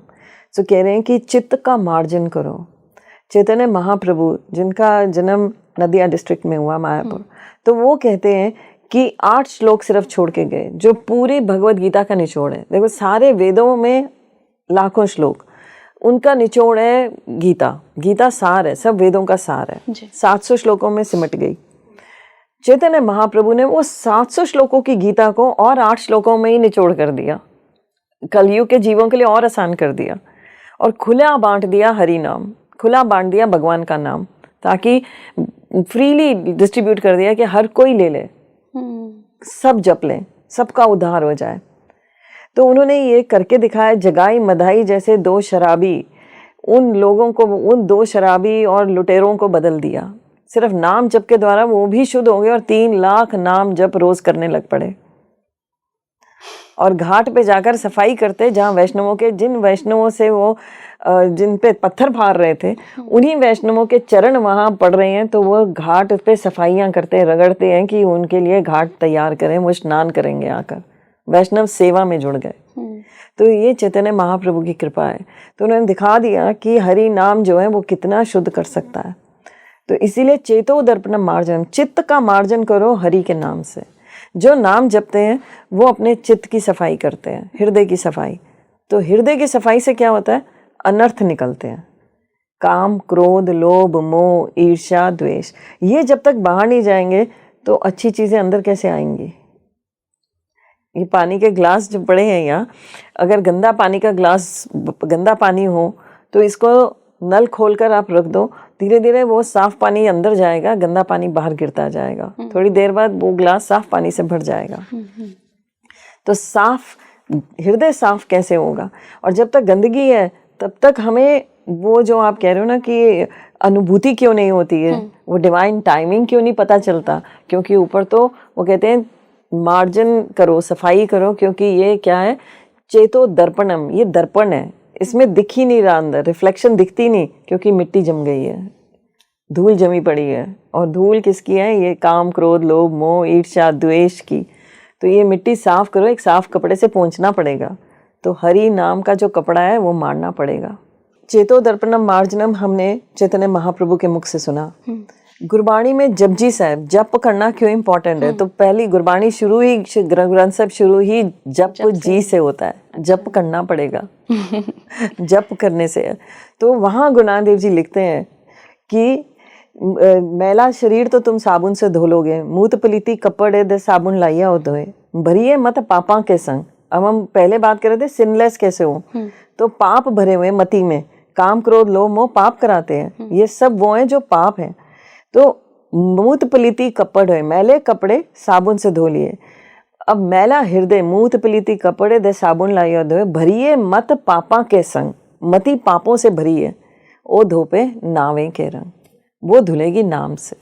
तो कह रहे हैं कि चित्त का मार्जन करो। चैतन्य महाप्रभु, जिनका जन्म नदिया डिस्ट्रिक्ट में हुआ, मायापुर, तो वो कहते हैं कि 8 श्लोक सिर्फ छोड़ के गए, जो पूरी भगवत गीता का निचोड़ है। देखो, सारे वेदों में लाखों श्लोक, उनका निचोड़ है गीता। गीता सार है, सब वेदों का सार है, 700 श्लोकों में सिमट गई। चैतन्य महाप्रभु ने वो 700 श्लोकों की गीता को और 8 श्लोकों में ही निचोड़ कर दिया, कलयुग के जीवों के लिए और आसान कर दिया, और खुला बांट दिया हरि नाम, खुला बांट दिया भगवान का नाम, ताकि फ्रीली डिस्ट्रीब्यूट कर दिया कि हर कोई ले ले, सब जप लें, सबका उद्धार हो जाए। तो उन्होंने ये करके दिखाया। जगाई मधाई जैसे 2 शराबी, उन लोगों को, उन 2 शराबी और लुटेरों को बदल दिया। सिर्फ नाम जप के द्वारा वो भी शुद्ध हो गए और 3 लाख नाम जप रोज करने लग पड़े। और घाट पे जाकर सफाई करते, जहाँ वैष्णवों के, जिन वैष्णवों से वो जिन पे पत्थर फाड़ रहे थे, उन्हीं वैष्णवों के चरण वहाँ पड़ रहे हैं, तो वो घाट पे सफाइयाँ करते, रगड़ते हैं कि उनके लिए घाट तैयार करें, वो स्नान करेंगे आकर। वैष्णव सेवा में जुड़ गए। तो ये चैतन्य महाप्रभु की कृपा है। तो उन्होंने दिखा दिया कि हरि नाम जो है वो कितना शुद्ध कर सकता है। तो इसीलिए चेतो दर्पणम मार्जन, चित्त का मार्जन करो हरि के नाम से। जो नाम जपते हैं वो अपने चित्त की सफाई करते हैं, हृदय की सफाई। तो हृदय की सफाई से क्या होता है, अनर्थ निकलते हैं। काम, क्रोध, लोभ, मोह, ईर्ष्या, द्वेष, ये जब तक बाहर नहीं जाएंगे तो अच्छी चीज़ें अंदर कैसे आएंगी। ये पानी के ग्लास जो पड़े हैं यहाँ, अगर गंदा पानी का ग्लास, गंदा पानी हो तो इसको नल खोलकर आप रख दो, धीरे धीरे वो साफ पानी अंदर जाएगा, गंदा पानी बाहर गिरता जाएगा, थोड़ी देर बाद वो ग्लास साफ पानी से भर जाएगा। तो साफ हृदय साफ कैसे होगा? और जब तक गंदगी है तब तक हमें वो जो आप कह रहे हो ना कि अनुभूति क्यों नहीं होती है, वो डिवाइन टाइमिंग क्यों नहीं पता चलता? क्योंकि ऊपर तो वो कहते हैं मार्जन करो, सफाई करो, क्योंकि ये क्या है, चेतो दर्पणम, ये दर्पण है, इसमें दिख ही नहीं रहा, अंदर रिफ्लेक्शन दिखती नहीं, क्योंकि मिट्टी जम गई है, धूल जमी पड़ी है। और धूल किसकी है? ये काम, क्रोध, लोभ, मोह, ईर्ष्या, द्वेष की। तो ये मिट्टी साफ करो, एक साफ कपड़े से पोंछना पड़ेगा। तो हरि नाम का जो कपड़ा है वो मारना पड़ेगा। चेतो दर्पणम मार्जनम हमने चैतन्य महाप्रभु के मुख से सुना। गुरबाणी में जपजी साहब, जप करना क्यों इम्पोर्टेंट है? तो पहली गुरबाणी शुरू ही, ग्रंथ साहब शुरू ही जप जी से होता है, जप करना पड़ेगा। जप करने से। तो वहाँ गुरु नानक देव जी लिखते हैं कि मैला शरीर तो तुम साबुन से धो लोगे, मूत पलीती कपड़े दे साबुन लाइया हो धोए, भरिए मत पापा के संग। अब हम पहले बात कर रहे थे सिनलेस कैसे हो, तो पाप भरे हुए मति में, काम, क्रोध, लोभ, मोह पाप कराते हैं। ये सब वो हैं जो पाप हैं। तो मूत पलीती कपड़ है, मैले कपड़े साबुन से धो लिए। अब मैला हृदय, मूत पलीती कपड़े दे साबुन लाइया धोए, भरिए मत पापा के संग, मति पापों से भरी है, ओ धोपे नावे के रंग। वो धुलेगी नाम से,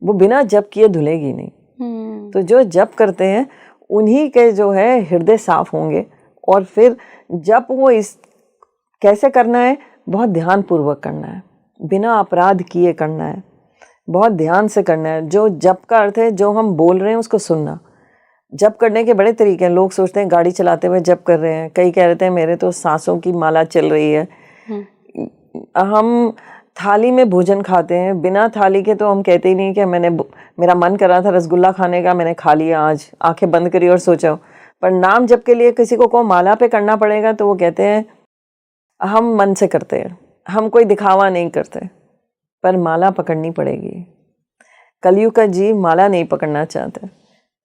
वो बिना जप किए धुलेगी नहीं। तो जो जप करते हैं उन्हीं के जो है हृदय साफ होंगे। और फिर जप वो इस कैसे करना है? बहुत ध्यान पूर्वक करना है, बिना अपराध किए करना है, बहुत ध्यान से करना है। जो जप का अर्थ है, जो हम बोल रहे हैं उसको सुनना। जप करने के बड़े तरीके हैं। लोग सोचते हैं गाड़ी चलाते हुए जप कर रहे हैं, कई कह रहे हैं मेरे तो सांसों की माला चल रही है। हम थाली में भोजन खाते हैं, बिना थाली के तो हम कहते ही नहीं कि मेरा मन कर रहा था रसगुल्ला खाने का, मैंने खा लिया, आज आंखें बंद करी और सोचा। पर नाम जप के लिए किसी को माला पे करना पड़ेगा, तो वो कहते हैं हम मन से करते हैं, हम कोई दिखावा नहीं करते, पर माला पकड़नी पड़ेगी। कलयुग का जीव माला नहीं पकड़ना चाहते,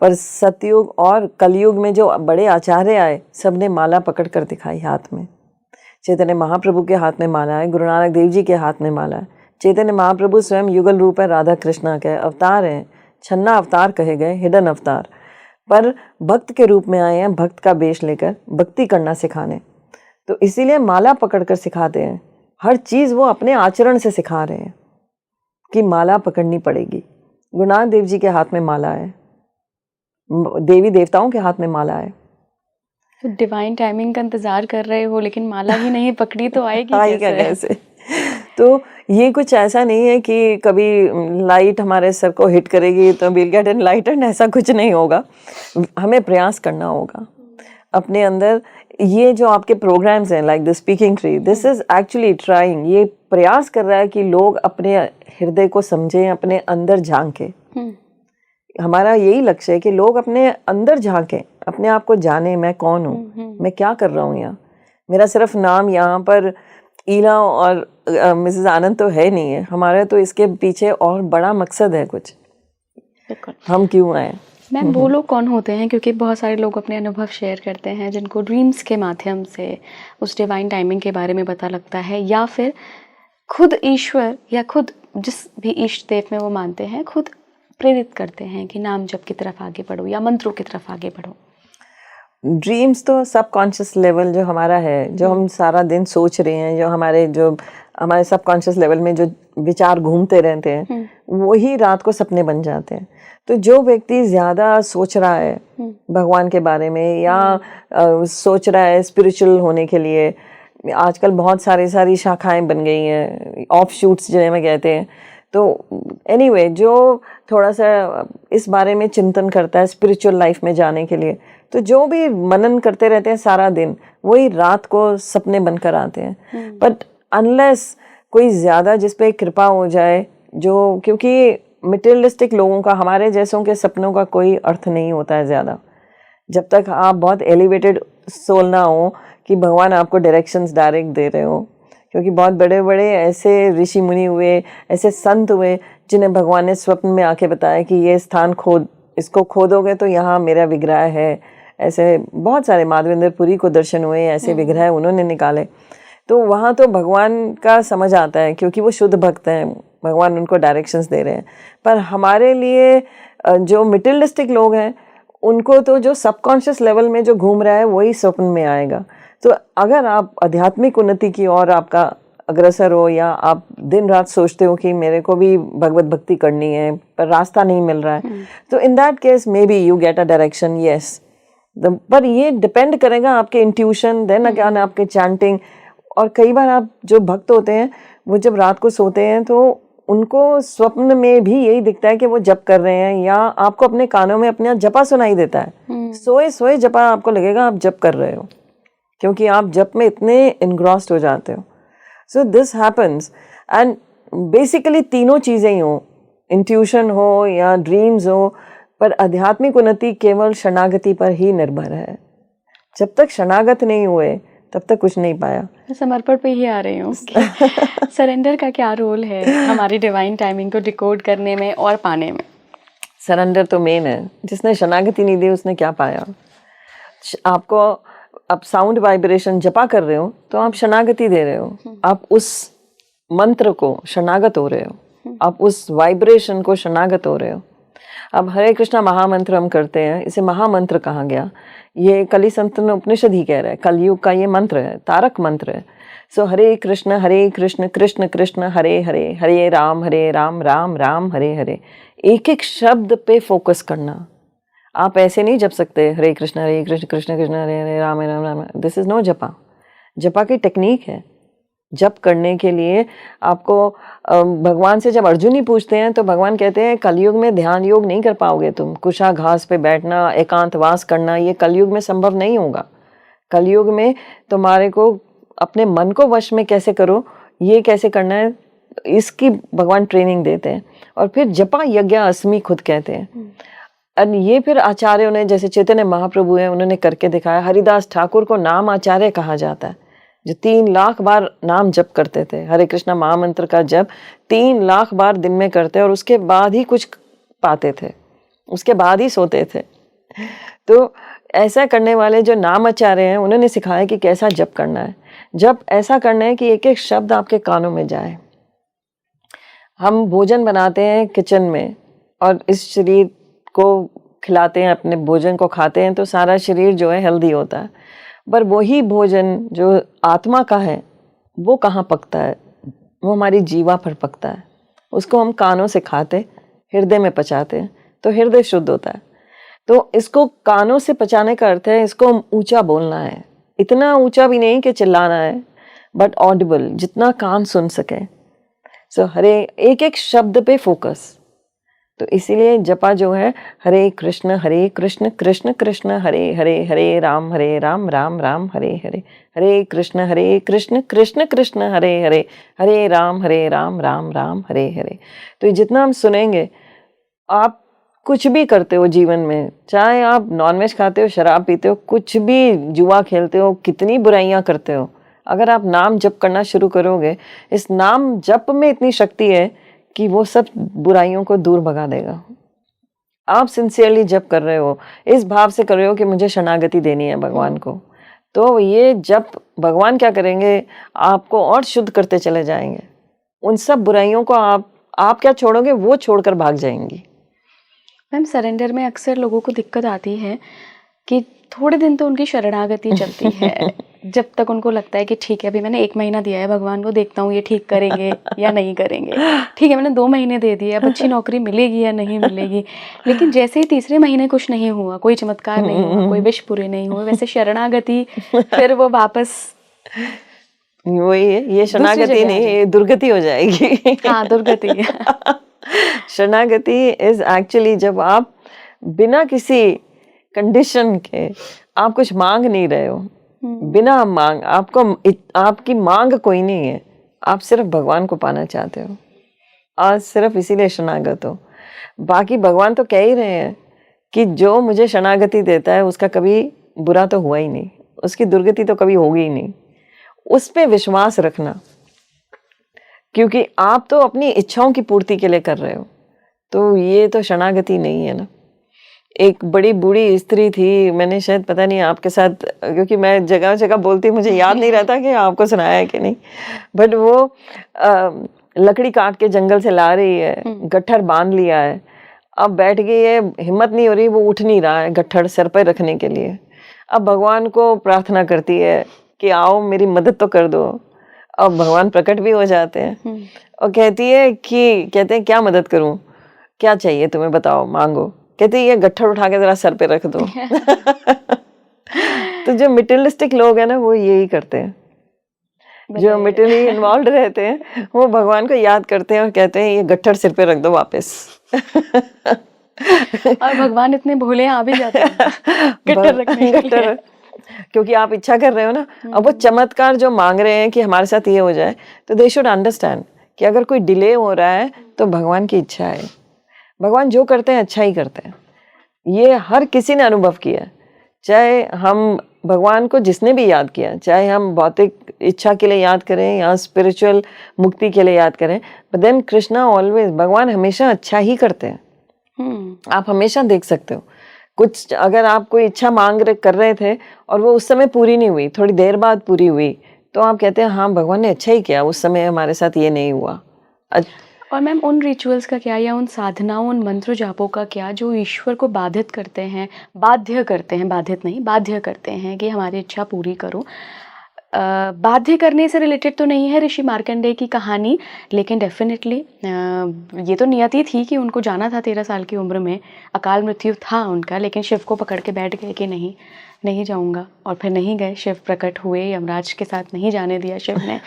पर सतयुग और कलयुग में जो बड़े आचार्य आए, सब ने माला पकड़ कर दिखाई हाथ में। चैतन्य महाप्रभु के हाथ में माला है, गुरु नानक देव जी के हाथ में माला है। चैतन्य महाप्रभु स्वयं युगल रूप है, राधा कृष्णा के अवतार हैं, छन्ना अवतार कहे गए, हिडन अवतार, पर भक्त के रूप में आए हैं, भक्त का वेश लेकर भक्ति करना सिखाने। तो इसीलिए माला पकड़कर सिखाते हैं, हर चीज़ वो अपने आचरण से सिखा रहे हैं कि माला पकड़नी पड़ेगी। गुरु नानक देव जी के हाथ में माला है, देवी देवताओं के हाथ में माला है। तो डिवाइन टाइमिंग का इंतजार कर रहे हो, लेकिन माला ही नहीं पकड़ी तो आएगी कैसे? तो ये कुछ ऐसा नहीं है कि कभी लाइट हमारे सर को हिट करेगी तो विल गेट एनलाइटेंड, ऐसा कुछ नहीं होगा। हमें प्रयास करना होगा अपने अंदर। ये जो आपके प्रोग्राम्स हैं like the speaking tree, this is actually trying, ये प्रयास कर रहा है कि लोग अपने हृदय को समझें, अपने अंदर झांकें। हमारा यही लक्ष्य है कि लोग अपने अंदर झांकें, अपने आप को जाने, मैं कौन हूँ, मैं क्या कर रहा हूँ यहाँ। मेरा सिर्फ नाम यहाँ पर ईला और मिसेस आनंद तो है नहीं है, हमारा तो इसके पीछे और बड़ा मकसद है कुछ, हम क्यों आए। मैम वो लोग कौन होते हैं? क्योंकि बहुत सारे लोग अपने अनुभव शेयर करते हैं जिनको ड्रीम्स के माध्यम से उस डिवाइन टाइमिंग के बारे में पता लगता है, या फिर खुद ईश्वर या खुद जिस भी इष्ट देव में वो मानते हैं खुद प्रेरित करते हैं कि नाम जप की तरफ आगे बढ़ो या मंत्रों की तरफ आगे बढ़ो। ड्रीम्स तो सबकॉन्शियस लेवल जो हमारा है, जो हम सारा दिन सोच रहे हैं, जो हमारे सबकॉन्शियस लेवल में जो विचार घूमते रहते हैं, वही रात को सपने बन जाते हैं। तो जो व्यक्ति ज़्यादा सोच रहा है भगवान के बारे में, या सोच रहा है स्पिरिचुअल होने के लिए, आजकल बहुत सारी शाखाएं बन गई हैं, ऑफ शूट्स जिन्हें में कहते हैं। तो एनीवे जो थोड़ा सा इस बारे में चिंतन करता है स्पिरिचुअल लाइफ में जाने के लिए, तो जो भी मनन करते रहते हैं सारा दिन, वही रात को सपने बनकर आते हैं। बट अनलेस कोई ज़्यादा जिस पे कृपा हो जाए, जो क्योंकि मटेरियलिस्टिक लोगों का, हमारे जैसों के सपनों का कोई अर्थ नहीं होता है ज़्यादा, जब तक आप बहुत एलिवेटेड सोल ना हो कि भगवान आपको डायरेक्शंस डायरेक्ट दे रहे हो। क्योंकि बहुत बड़े बड़े ऐसे ऋषि मुनि हुए, ऐसे संत हुए जिन्हें भगवान ने स्वप्न में आके बताया कि ये स्थान इसको खोदोगे तो यहाँ मेरा विग्रह है, ऐसे बहुत सारे माधवेंद्र पुरी को दर्शन हुए, ऐसे विग्रह उन्होंने निकाले। तो वहाँ तो भगवान का समझ आता है क्योंकि वो शुद्ध भक्त हैं, भगवान उनको डायरेक्शंस दे रहे हैं। पर हमारे लिए जो मटेरियलिस्टिक लोग हैं उनको तो जो सबकॉन्शियस लेवल में जो घूम रहा है वही स्वप्न में आएगा। तो अगर आप आध्यात्मिक उन्नति की ओर आपका अग्रसर हो, या आप दिन रात सोचते हो कि मेरे को भी भगवत भक्ति करनी है पर रास्ता नहीं मिल रहा है, तो in that case may be you get a direction, yes. पर ये डिपेंड करेगा आपके इंट्यूशन, देन अगेन आपके चैंटिंग। और कई बार आप जो भक्त होते हैं वो जब रात को सोते हैं तो उनको स्वप्न में भी यही दिखता है कि वो जप कर रहे हैं, या आपको अपने कानों में अपने जपा सुनाई देता है। सोए सोए जपा आपको लगेगा आप जप कर रहे हो, क्योंकि आप जप में इतने इनग्रॉस्ड हो जाते हो। So this happens, and basically तीनों चीज़ें ही हो, इंट्यूशन हो या ड्रीम्स हो, पर आध्यात्मिक उन्नति केवल शरणागति पर ही निर्भर है। जब तक शरणागत नहीं हुए तब तक कुछ नहीं पाया। मैं समर्पण पे ही आ रही हूँ कि सरेंडर का क्या रोल है हमारी डिवाइन टाइमिंग को डिकोड करने में और पाने में। सरेंडर तो मेन है। जिसने शरणागति नहीं दी उसने क्या पाया? आपको आप साउंड वाइब्रेशन जपा कर रहे हो तो आप शरणागति दे रहे हो, आप उस मंत्र को शरणागत हो रहे हो, आप उस वाइब्रेशन को शरणागत हो रहे हो। अब हरे कृष्णा महामंत्र हम करते हैं, इसे महामंत्र कहा गया। ये कली संतन उपनिषद ही कह रहा है, कलयुग का ये मंत्र है, तारक मंत्र है। सो हरे कृष्ण कृष्ण कृष्ण हरे हरे, हरे राम राम राम हरे हरे। एक एक शब्द पे फोकस करना। आप ऐसे नहीं जप सकते Hare Krishna Krishna Krishna Hare Hare Ram Ram Ram. This is no japa. जपा की टेक्निक है। जप करने के लिए आपको भगवान से जब अर्जुन ही पूछते हैं तो भगवान कहते हैं कलयुग में ध्यान योग नहीं कर पाओगे तुम। कुशा घास पे बैठना, एकांतवास करना, ये कलयुग में संभव नहीं होगा। कलयुग में तुम्हारे को अपने मन को वश में कैसे करो, ये कैसे करना है, इसकी भगवान ट्रेनिंग देते हैं। और फिर जपा यज्ञ अस्मि खुद कहते हैं। और ये फिर आचार्यों ने, जैसे चैतन्य महाप्रभु हैं, उन्होंने करके दिखाया। हरिदास ठाकुर को नाम आचार्य कहा जाता है, जो 3 लाख बार नाम जप करते थे। हरे कृष्णा महामंत्र का जप 3 लाख बार दिन में करते, और उसके बाद ही कुछ पाते थे, उसके बाद ही सोते थे। तो ऐसा करने वाले जो नाम आचार्य हैं, उन्होंने सिखाया कि कैसा जप करना है। जप ऐसा करना है कि एक एक शब्द आपके कानों में जाए। हम भोजन बनाते हैं किचन में और इस शरीर को खिलाते हैं, अपने भोजन को खाते हैं तो सारा शरीर जो है हेल्दी होता है। पर वही भोजन जो आत्मा का है वो कहाँ पकता है? वो हमारी जीवा पर पकता है। उसको हम कानों से खाते, हृदय में पचाते हैं तो हृदय शुद्ध होता है। तो इसको कानों से पचाने का अर्थ है इसको ऊंचा बोलना है। इतना ऊंचा भी नहीं कि चिल्लाना है, बट ऑडिबल, जितना कान सुन सके। सो हरे एक एक शब्द पे फोकस। तो इसीलिए जपा जो है हरे कृष्ण कृष्ण कृष्ण हरे हरे, हरे राम राम राम हरे हरे, हरे कृष्ण कृष्ण कृष्ण हरे हरे, हरे राम राम राम हरे हरे। तो ये जितना हम सुनेंगे, आप कुछ भी करते हो जीवन में, चाहे आप नॉनवेज खाते हो, शराब पीते हो, कुछ भी, जुआ खेलते हो, कितनी बुराइयां करते हो, अगर आप नाम जप करना शुरू करोगे, इस नाम जप में इतनी शक्ति है कि वो सब बुराइयों को दूर भगा देगा। आप सिंसियरली जप कर रहे हो, इस भाव से कर रहे हो कि मुझे शरणागति देनी है भगवान को, तो ये जप भगवान क्या करेंगे, आपको और शुद्ध करते चले जाएंगे। उन सब बुराइयों को आप क्या छोड़ोगे, वो छोड़कर भाग जाएंगी। मैम, सरेंडर में अक्सर लोगों को दिक्कत आती है कि थोड़े दिन तो उनकी शरणागति चलती है, जब तक उनको लगता है कि ठीक है, अभी मैंने 1 महीना दिया है भगवान को, देखता हूँ ये ठीक करेंगे या नहीं करेंगे। ठीक है, मैंने 2 महीने दे दिए, अब अच्छी नौकरी मिलेगी या नहीं मिलेगी। लेकिन जैसे ही तीसरे महीने कुछ नहीं हुआ, कोई चमत्कार नहीं हुआ, कोई विश पूरे नहीं हुए, वैसे शरणागति फिर वो वापस वही है, ये शरणागति नहीं, ये दुर्गति हो जाएगी। हाँ, दुर्गति। शरणागति इज एक्चुअली जब आप बिना किसी कंडीशन के आप कुछ मांग नहीं रहे हो, बिना मांग, आपकी मांग कोई नहीं है, आप सिर्फ भगवान को पाना चाहते हो, आज सिर्फ इसीलिए शरणागत हो। बाकी भगवान तो कह ही रहे हैं कि जो मुझे शरणागति देता है उसका कभी बुरा तो हुआ ही नहीं, उसकी दुर्गति तो कभी होगी ही नहीं। उस पे विश्वास रखना, क्योंकि आप तो अपनी इच्छाओं की पूर्ति के लिए कर रहे हो, तो ये तो शरणागति नहीं है ना। एक बड़ी बूढ़ी स्त्री थी, मैंने शायद पता नहीं आपके साथ, क्योंकि मैं जगह जगह बोलती, मुझे याद नहीं रहता कि आपको सुनाया है कि नहीं, बट वो लकड़ी काट के जंगल से ला रही है, गट्ठर बांध लिया है, अब बैठ गई है, हिम्मत नहीं हो रही, वो उठ नहीं रहा है गट्ठर सर पर रखने के लिए। अब भगवान को प्रार्थना करती है कि आओ मेरी मदद तो कर दो। अब भगवान प्रकट भी हो जाते हैं और कहते हैं क्या मदद करूं, क्या चाहिए तुम्हें बताओ, मांगो। कहते हैं ये गट्ठर उठा के जरा सर पे रख दो। तो जो मटेरियलिस्टिक लोग हैं ना, वो यही करते हैं, जो मटेरियली इन्वॉल्व रहते हैं, वो भगवान को याद करते हैं और कहते हैं ये गट्ठर सिर पे रख दो वापस। और भगवान इतने भोले आ भी जाते हैं गट्ठर रखने के लिए। क्योंकि आप इच्छा कर रहे हो ना। अब वो चमत्कार जो मांग रहे हैं कि हमारे साथ ये हो जाए, तो दे शुड अंडरस्टैंड कि अगर कोई डिले हो रहा है तो भगवान की इच्छा है। भगवान जो करते हैं अच्छा ही करते हैं, ये हर किसी ने अनुभव किया है। चाहे हम भगवान को जिसने भी याद किया, चाहे हम भौतिक इच्छा के लिए याद करें या स्पिरिचुअल मुक्ति के लिए याद करें, बट देन कृष्णा ऑलवेज, भगवान हमेशा अच्छा ही करते हैं। आप हमेशा देख सकते हो, कुछ अगर आप कोई इच्छा कर रहे थे और वो उस समय पूरी नहीं हुई, थोड़ी देर बाद पूरी हुई, तो आप कहते हैं हाँ भगवान ने अच्छा ही किया, उस समय हमारे साथ ये नहीं हुआ। और मैम उन रिचुअल्स का क्या, या उन साधनाओं, उन मंत्र जापों का क्या जो ईश्वर को बाधित करते हैं, बाध्य करते हैं, बाधित नहीं बाध्य करते हैं कि हमारी इच्छा पूरी करो। बाध्य करने से रिलेटेड तो नहीं है ऋषि मार्कंडेय की कहानी, लेकिन डेफिनेटली ये तो नियति थी कि उनको जाना था 13 साल की उम्र में, अकाल मृत्यु था उनका, लेकिन शिव को पकड़ के बैठ गए कि नहीं जाऊंगा, और फिर नहीं गए। शिव प्रकट हुए, यमराज के साथ नहीं जाने दिया शिव ने।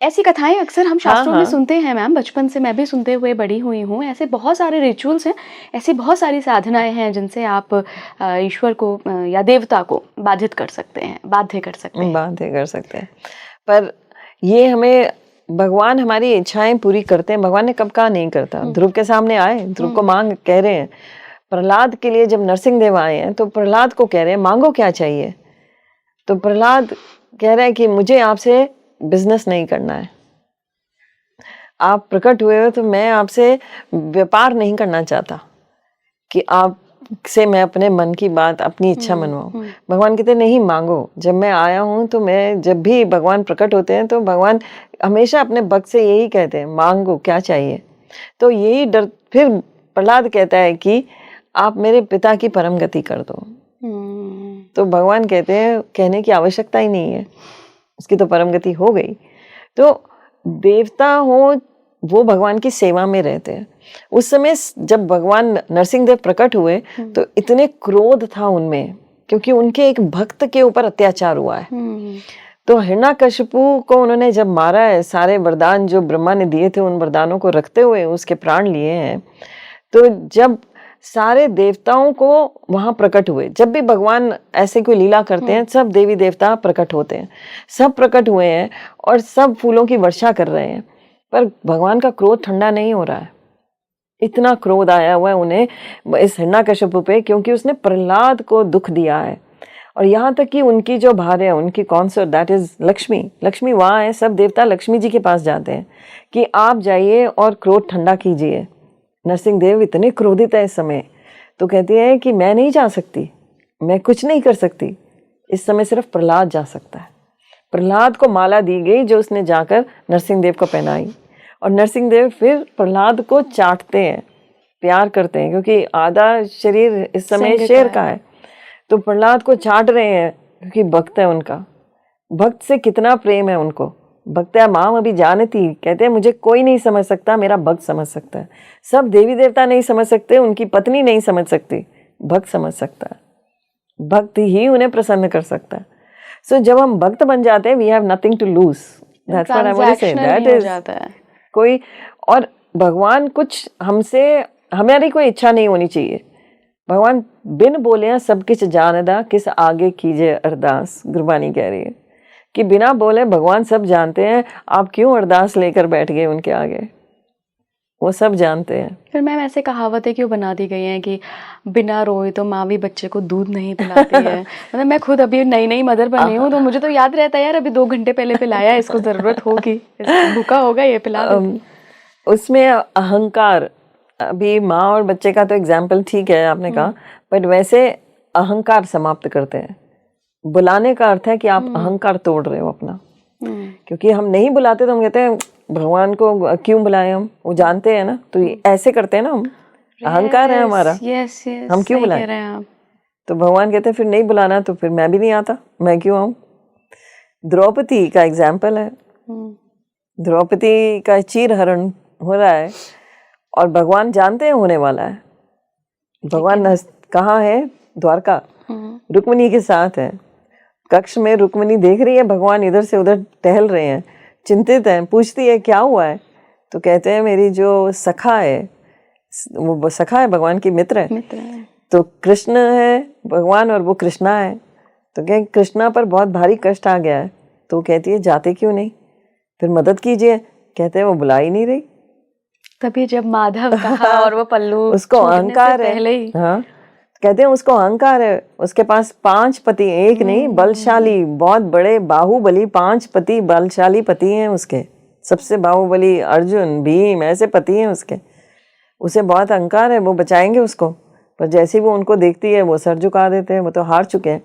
ऐसी कथाएं अक्सर हम शास्त्रों में सुनते हैं मैम, बचपन से मैं भी सुनते हुए बड़ी हुई हूँ। ऐसे बहुत सारे रिचुअल्स हैं, ऐसी बहुत सारी साधनाएं हैं जिनसे आप ईश्वर को या देवता को बाधित कर सकते हैं, बाध्य कर सकते हैं। पर ये हमें, भगवान हमारी इच्छाएं पूरी करते हैं। भगवान ने कब कहा नहीं करता। ध्रुव के सामने आए, ध्रुव को मांग कह रहे हैं। प्रहलाद के लिए जब नरसिंह देव आए हैं तो प्रहलाद को कह रहे हैं मांगो क्या चाहिए, तो प्रहलाद कह रहे हैं कि मुझे आपसे बिजनेस नहीं करना है, आप प्रकट हुए हो तो मैं आपसे व्यापार नहीं करना चाहता कि आपसे मैं अपने मन की बात, अपनी इच्छा मनवाऊं। भगवान कहते नहीं, मांगो। जब मैं आया हूं तो मैं, जब भी भगवान प्रकट होते हैं तो भगवान हमेशा अपने भक्त से यही कहते हैं मांगो क्या चाहिए। तो यही डर, फिर प्रहलाद कहता है कि आप मेरे पिता की परम गति कर दो। तो भगवान कहते हैं कहने की आवश्यकता ही नहीं है, उसकी तो परम गति हो गई। तो देवता हो वो भगवान की सेवा में रहते हैं। उस समय जब भगवान नरसिंह देव प्रकट हुए तो इतने क्रोध था उनमें, क्योंकि उनके एक भक्त के ऊपर अत्याचार हुआ है। तो हिरण्यकशिपु को उन्होंने जब मारा है, सारे वरदान जो ब्रह्मा ने दिए थे उन वरदानों को रखते हुए उसके प्राण लिए हैं। तो जब सारे देवताओं को वहां प्रकट हुए, जब भी भगवान ऐसे कोई लीला करते हैं सब देवी देवता प्रकट होते हैं, सब प्रकट हुए हैं और सब फूलों की वर्षा कर रहे हैं, पर भगवान का क्रोध ठंडा नहीं हो रहा है। इतना क्रोध आया हुआ है उन्हें इस हिरण्यकशिपु पे, क्योंकि उसने प्रहलाद को दुख दिया है। और यहाँ तक कि उनकी जो भार्य है, उनकी concert, that is Lakshmi, Lakshmi वहाँ है, सब देवता लक्ष्मी जी के पास जाते हैं कि आप जाइए और क्रोध ठंडा कीजिए। नरसिंह देव इतने क्रोधित है इस समय, तो कहती है कि मैं नहीं जा सकती, मैं कुछ नहीं कर सकती, इस समय सिर्फ प्रहलाद जा सकता है। प्रहलाद को माला दी गई जो उसने जाकर नरसिंह देव को पहनाई, और नरसिंह देव फिर प्रहलाद को चाटते हैं, प्यार करते हैं, क्योंकि आधा शरीर इस समय शेर का है। तो प्रहलाद को चाट रहे हैं क्योंकि भक्त है उनका, भक्त से कितना प्रेम है उनको। भक्त्या माम अभी जानती, कहते हैं मुझे कोई नहीं समझ सकता, मेरा भक्त समझ सकता है। सब देवी देवता नहीं समझ सकते, उनकी पत्नी नहीं समझ सकती, भक्त समझ सकता है। भक्त ही उन्हें प्रसन्न कर सकता है। सो जब हम भक्त बन जाते हैं, we have nothing to lose, that's what I want to say, that is कोई। और भगवान कुछ हमसे, हमारी कोई इच्छा नहीं होनी चाहिए। भगवान बिन बोले सब किस जानदा, किस आगे कीजिए अरदास। गुरबानी कह रही है कि बिना बोले भगवान सब जानते हैं, आप क्यों अरदास लेकर बैठ गए उनके आगे, वो सब जानते हैं। फिर मैम ऐसे कहावतें क्यों बना दी गई हैं कि बिना रोए तो माँ भी बच्चे को दूध नहीं पिलाती है। मतलब मैं खुद अभी नई नई मदर बनी हूँ, तो मुझे तो याद रहता है यार अभी 2 घंटे पहले पिलाया, इसको जरूरत होगी, भूखा होगा ये पिला दो। उसमें अहंकार, अभी माँ और बच्चे का तो एग्जाम्पल ठीक है आपने कहा, बट वैसे अहंकार समाप्त करते हैं। बुलाने का अर्थ है कि आप अहंकार तोड़ रहे हो अपना, क्योंकि हम नहीं बुलाते तो हम कहते हैं भगवान को क्यों बुलाएं, हम वो जानते हैं ना, तो ये ऐसे करते हैं ना हम, अहंकार है हमारा, यस यस, हम क्यों बुलाएं। तो भगवान कहते हैं फिर नहीं बुलाना तो फिर मैं भी नहीं आता, मैं क्यों आऊं। द्रौपदी का एग्जाम्पल है, द्रौपदी का चीरहरण हो रहा है और भगवान जानते हैं होने वाला है। भगवान कहाँ है? द्वारका, रुक्मिणी के साथ है, कक्ष में रुक्मिणी देख रही है भगवान इधर से उधर टहल रहे हैं, चिंतित हैं, पूछती है क्या हुआ है, तो कहते हैं मेरी जो सखा है, वो सखा है भगवान की मित्र है, तो कृष्ण है भगवान और वो कृष्णा है, तो कह कृष्णा पर बहुत भारी कष्ट आ गया है, तो कहती है जाते क्यों नहीं, फिर मदद कीजिए, कहते हैं वो बुला ही नहीं रही। तभी जब माधव कहा और वो पल्लू उसको अहंकार है, हाँ कहते हैं उसको अहंकार है, उसके पास 5 पति, एक नहीं बलशाली, बहुत बड़े बाहुबली 5 पति, बलशाली पति हैं उसके, सबसे बाहुबली अर्जुन भीम ऐसे पति हैं उसके, उसे बहुत अहंकार है, वो बचाएंगे उसको, पर जैसे ही वो उनको देखती है वो सर झुका देते हैं, वो तो हार चुके हैं।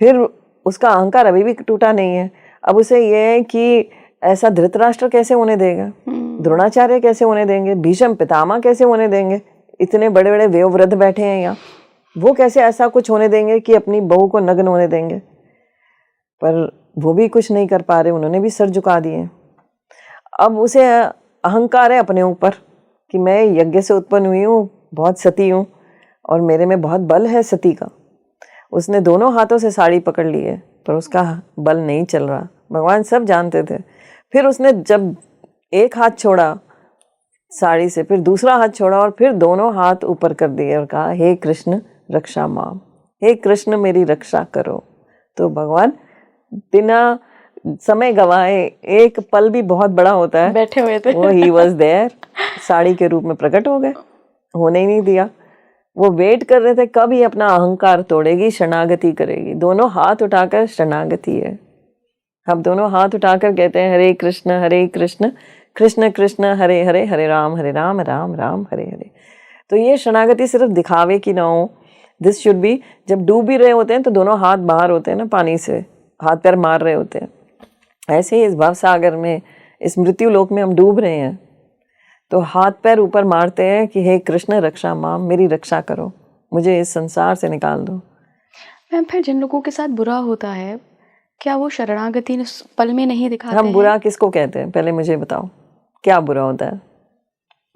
फिर उसका अहंकार अभी भी टूटा नहीं है, अब उसे ये है कि ऐसा धृतराष्ट्र कैसे होने देगा, द्रोणाचार्य कैसे होने देंगे, भीष्म पितामह कैसे होने देंगे, इतने बड़े बड़े वयोवृद्ध बैठे हैं यहाँ, वो कैसे ऐसा कुछ होने देंगे कि अपनी बहू को नग्न होने देंगे। पर वो भी कुछ नहीं कर पा रहे, उन्होंने भी सर झुका दिए। अब उसे अहंकार है अपने ऊपर कि मैं यज्ञ से उत्पन्न हुई हूँ, बहुत सती हूँ और मेरे में बहुत बल है सती का। उसने दोनों हाथों से साड़ी पकड़ ली है पर उसका बल नहीं चल रहा, भगवान सब जानते थे। फिर उसने जब एक हाथ छोड़ा साड़ी से, फिर दूसरा हाथ छोड़ा और फिर दोनों हाथ ऊपर कर दिए और कहा हे कृष्ण रक्षा माम, हे कृष्ण मेरी रक्षा करो। तो भगवान बिना समय गवाए, एक पल भी बहुत बड़ा होता है, बैठे हुए थे, वो ही वॉज देयर, साड़ी के रूप में प्रकट हो गए, होने ही नहीं दिया। वो वेट कर रहे थे कब ये अपना अहंकार तोड़ेगी, शरणागति करेगी। दोनों हाथ उठाकर शरणागति है। हम दोनों हाथ उठाकर कहते हैं हरे कृष्ण कृष्ण कृष्ण हरे हरे, हरे राम राम राम हरे हरे। तो ये शरणागति सिर्फ दिखावे की ना हो, दिस शुड बी, जब डूब भी रहे होते हैं तो दोनों हाथ बाहर होते हैं ना, पानी से हाथ पैर मार रहे होते हैं, ऐसे ही इस भव सागर में, इस मृत्यु लोक में हम डूब रहे हैं, तो हाथ पैर ऊपर मारते हैं कि हे कृष्ण रक्षा माम, मेरी रक्षा करो, मुझे इस संसार से निकाल दो। मैम फिर जिन लोगों के साथ बुरा होता है, क्या वो शरणागति पल में नहीं दिखाते हम बुरा किसको कहते हैं, पहले मुझे बताओ क्या बुरा होता है?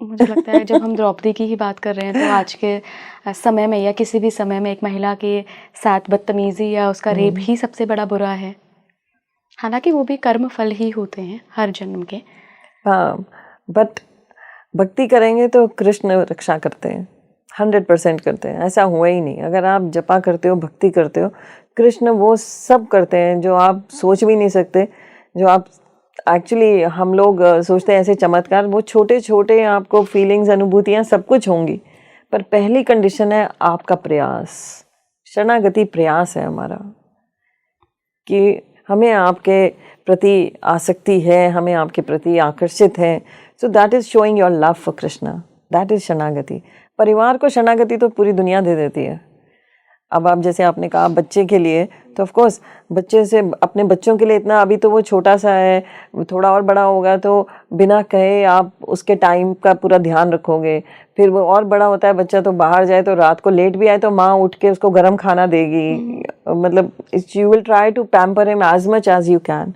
मुझे लगता है जब हम द्रौपदी की ही बात कर रहे हैं तो आज के समय में या किसी भी समय में एक महिला के साथ बदतमीजी या उसका रेप ही सबसे बड़ा बुरा है। हालांकि वो भी कर्म फल ही होते हैं हर जन्म के। हाँ, बट भक्ति करेंगे तो कृष्ण रक्षा करते हैं, 100% करते हैं, ऐसा हुआ ही नहीं। अगर आप जपा करते हो, भक्ति करते हो, कृष्ण वो सब करते हैं जो आप सोच भी नहीं सकते, जो आप एक्चुअली हम लोग सोचते हैं ऐसे चमत्कार, वो छोटे छोटे आपको फीलिंग्स, अनुभूतियाँ सब कुछ होंगी, पर पहली कंडीशन है आपका प्रयास। शरणागति प्रयास है हमारा कि हमें आपके प्रति आसक्ति है, हमें आपके प्रति आकर्षित है, so that is showing your love for Krishna, that is शरणागति। परिवार को शरणागति तो पूरी दुनिया दे देती है। अब आप जैसे आपने कहा बच्चे के लिए, तो ऑफ कोर्स बच्चे से, अपने बच्चों के लिए इतना, अभी तो वो छोटा सा है, थोड़ा और बड़ा होगा तो बिना कहे आप उसके टाइम का पूरा ध्यान रखोगे। फिर वो और बड़ा होता है बच्चा, तो बाहर जाए तो रात को लेट भी आए तो माँ उठ के उसको गर्म खाना देगी, मतलब you will try to pamper him as much as you can.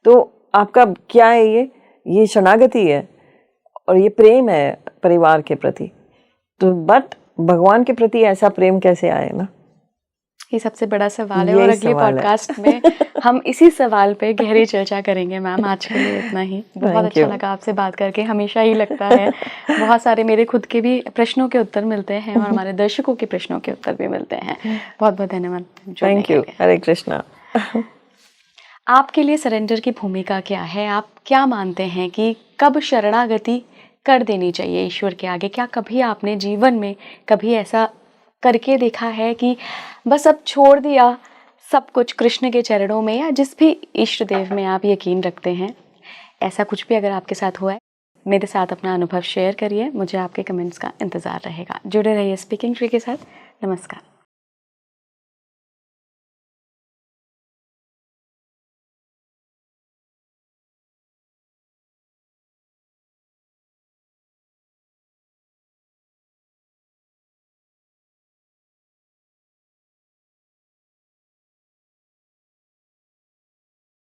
तो आपका क्या है, ये शरणागति है और ये प्रेम है परिवार के प्रति। तो बट भगवान के प्रति ऐसा प्रेम कैसे आए ना, ये सबसे बड़ा सवाल है और अगले पॉडकास्ट में हम इसी सवाल पे गहरी चर्चा करेंगे। मैम आज के लिए इतना ही। बहुत अच्छा लगा आपसे बात करके, हमेशा ही लगता है बहुत सारे मेरे खुद के भी प्रश्नों के उत्तर मिलते हैं और हमारे दर्शकों के प्रश्नों के उत्तर भी मिलते हैं। बहुत बहुत धन्यवाद। Thank you. हरे कृष्णा। आपके लिए सरेंडर की भूमिका क्या है? आप क्या मानते हैं कि कब शरणागति कर देनी चाहिए ईश्वर के आगे? क्या कभी आपने जीवन में कभी ऐसा करके देखा है कि बस अब छोड़ दिया सब कुछ कृष्ण के चरणों में, या जिस भी इष्ट देव में आप यकीन रखते हैं, ऐसा कुछ भी अगर आपके साथ हुआ है? मेरे साथ अपना अनुभव शेयर करिए। मुझे आपके कमेंट्स का इंतज़ार रहेगा। जुड़े रहिए स्पीकिंग ट्री के साथ। नमस्कार।